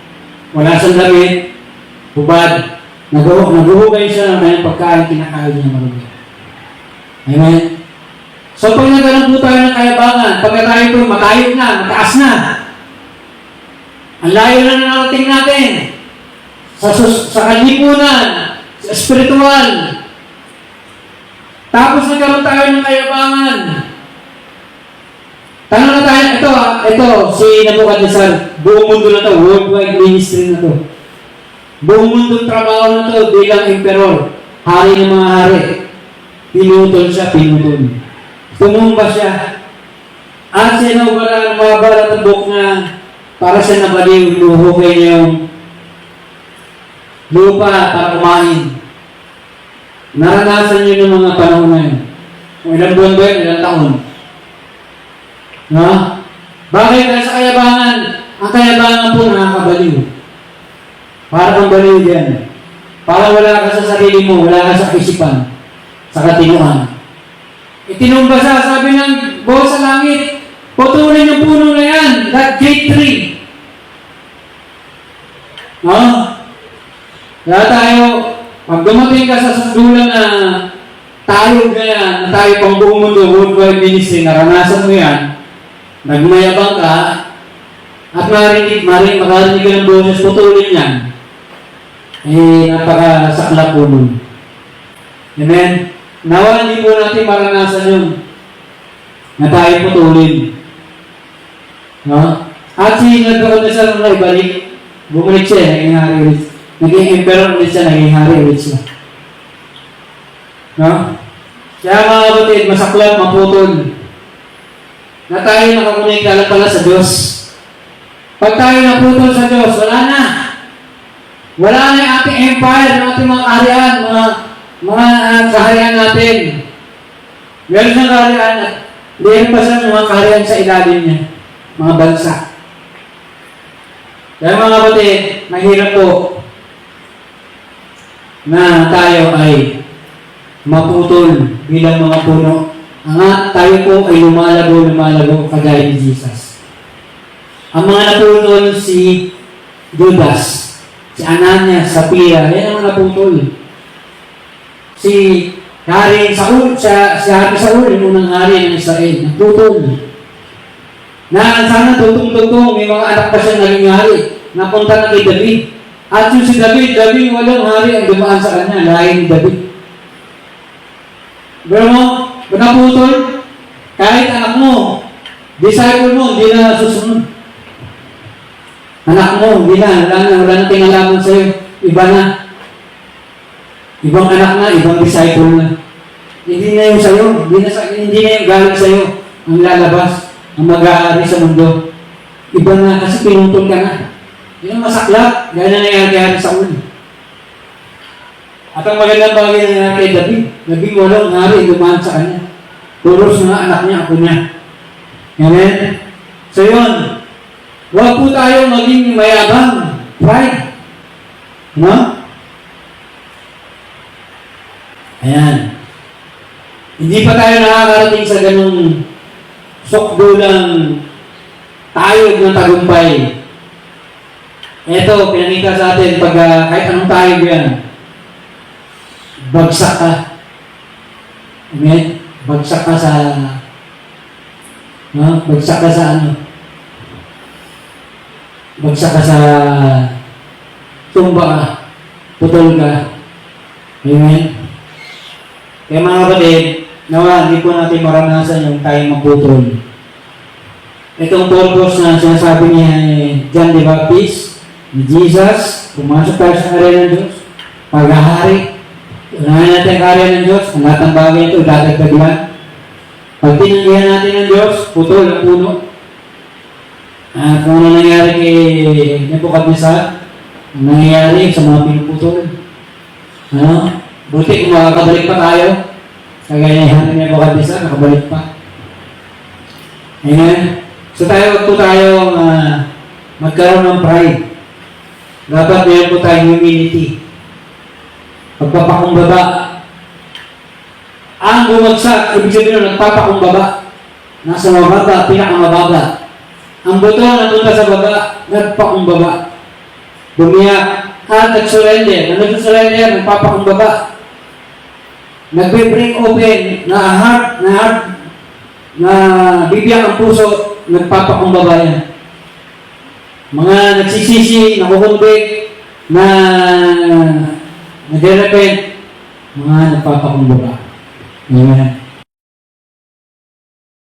wala siyang damit, hubad, naguhugay siya ng kanyang pagkain, kinakain niya marami. Amen? So pag nagkaroon po tayo ng kayabangan, pagka tayo po makayod na, mataas na, ang layo na narating natin sa kalipunan, sa espiritual. Tapos nagkaroon tayo ng kayabangan. Tanong na tayo, ito, si Nebuchadnezzar, buong mundo na to, worldwide ministry na to. Buong mundo trabaho na to bilang emperor, hari ng mga hari. Pinutol siya, pinutol. Tumumba siya. At sinawala ng mga balatubok na para siya nabaliw, luhukay niya yung lupa para kumain. Naranasan niyo ng mga panahon na yun. Kung ilang buwan ba yun, ilang taon. No? Bakit? Dahil sa kayabangan. Ang kayabangan po nakakabaliw. Para kang baliw yan. Para wala ka sa sarili mo, wala ka sa isipan, sa katinuan. Itinumba siya, sabi ng buo sa langit, putulin yung puno na yan, that great tree. No? Kaya tayo, pag dumating ka sa dulang na tayo na tayo pang buong mundo, worldwide ministry, naranasan mo yan, nagmayabang ka, at makarinig ka ng boses, putulin yan. Napakasaklap po nun. Amen? Nawa, hindi po natin maranasan yun na tayo putulin. No? At si Nebuchadnezzar na ibalik, bumalik siya, naging hari ulit. Naging emperor ulit siya, naging hari ulit siya. No? Kaya mga kapatid, masaklap, maputol. Na tayo nakakonekta lang pala sa Diyos. Pag tayo naputol sa Diyos, wala na. Wala na yung ating empire, yung ating mga kaharian, mga kaharian natin. Meron siyang kaharian at meron pa siya mga kaharian sa ilalim niya. Mga bansa. Kaya mga kapatid, mahirap po na tayo ay maputol bilang mga puno. Tayo po ay lumalago kagaya ni Jesus. Ang mga naputol si Judas, si Ananias, Sapphira, yan ang naputol. Si Hari Saul, si Hari Saul, yung unang hari ng Israel, naputol. Na sana tutong-tutong, may mga anak pa siya naging hari, napunta na kay David. At yung si David, walong hari ang dumaan sa kanya, lahi ni David. Pero mo, naputol, kahit anak mo, disciple mo, hindi na susunod. Anak mo, hindi na, wala na tingalaman sa'yo. Iba na. Ibang anak na, ibang disciple na. Hindi na yung sa'yo, hindi na yung galing sa'yo ang lalabas, ang mag-aari sa mundo. Iba na, kasi pinutol ka na. Yan ang masaklap, gaya na nangyari sa ulo. At ang magandang bagay na nangyari kay David, David walong hari dumaan sa kanya. Puros mga anak niya, ako niya. Amen? So yun, huwag po tayo maging mayabang, pride. No? Ayan. Hindi pa tayo nakakarating sa ganung sukdulang tayog ng tagumpay. Ito, pinanita sa atin pag kahit anong tayog yan, bagsak ka. Amen? Bagsak ka sa bagsak ka sa bagsak ka sa tumba ka, putol ka. Amen? Kaya mga kapatid, nawa, hindi po natin maranasan yung tayo maputol. Itong purpose na sinasabi niya John the Baptist, ni Jesus, pumasok tayo sa karya ng Diyos, paghahari, unahin natin ang karya ng Diyos, ang lahat ng bagay ito, dadagdag lang. Pag tinanggihan natin ng Diyos, putol ang puno. Kung ano nangyari Nebuchadnezzar, ang nangyayari sa mga pinuputol. Ano? Buti kung makakabalik pa tayo. Kagayahan ni Nebuchadnezzar, nakabalik pa. Amen? So wag po tayong magkaroon ng pride. Dapat meron po tayong humility. Pagpapakumbaba. Ang bumagsak, ibig sabihin na nagpapakumbaba. Nasa mababa, pinakamababa. Ang buto natunta sa baba, nagpakumbaba. Bumiyak at nag-surrender. Na nag-surrender, nagpapakumbaba. Nagbe-break open na heart, na bibiyak ang puso, nagpapakumbaba yan. Mga nagsisisi, nakukumbig, na nag-repent, mga nagpapakumbaba. Amen.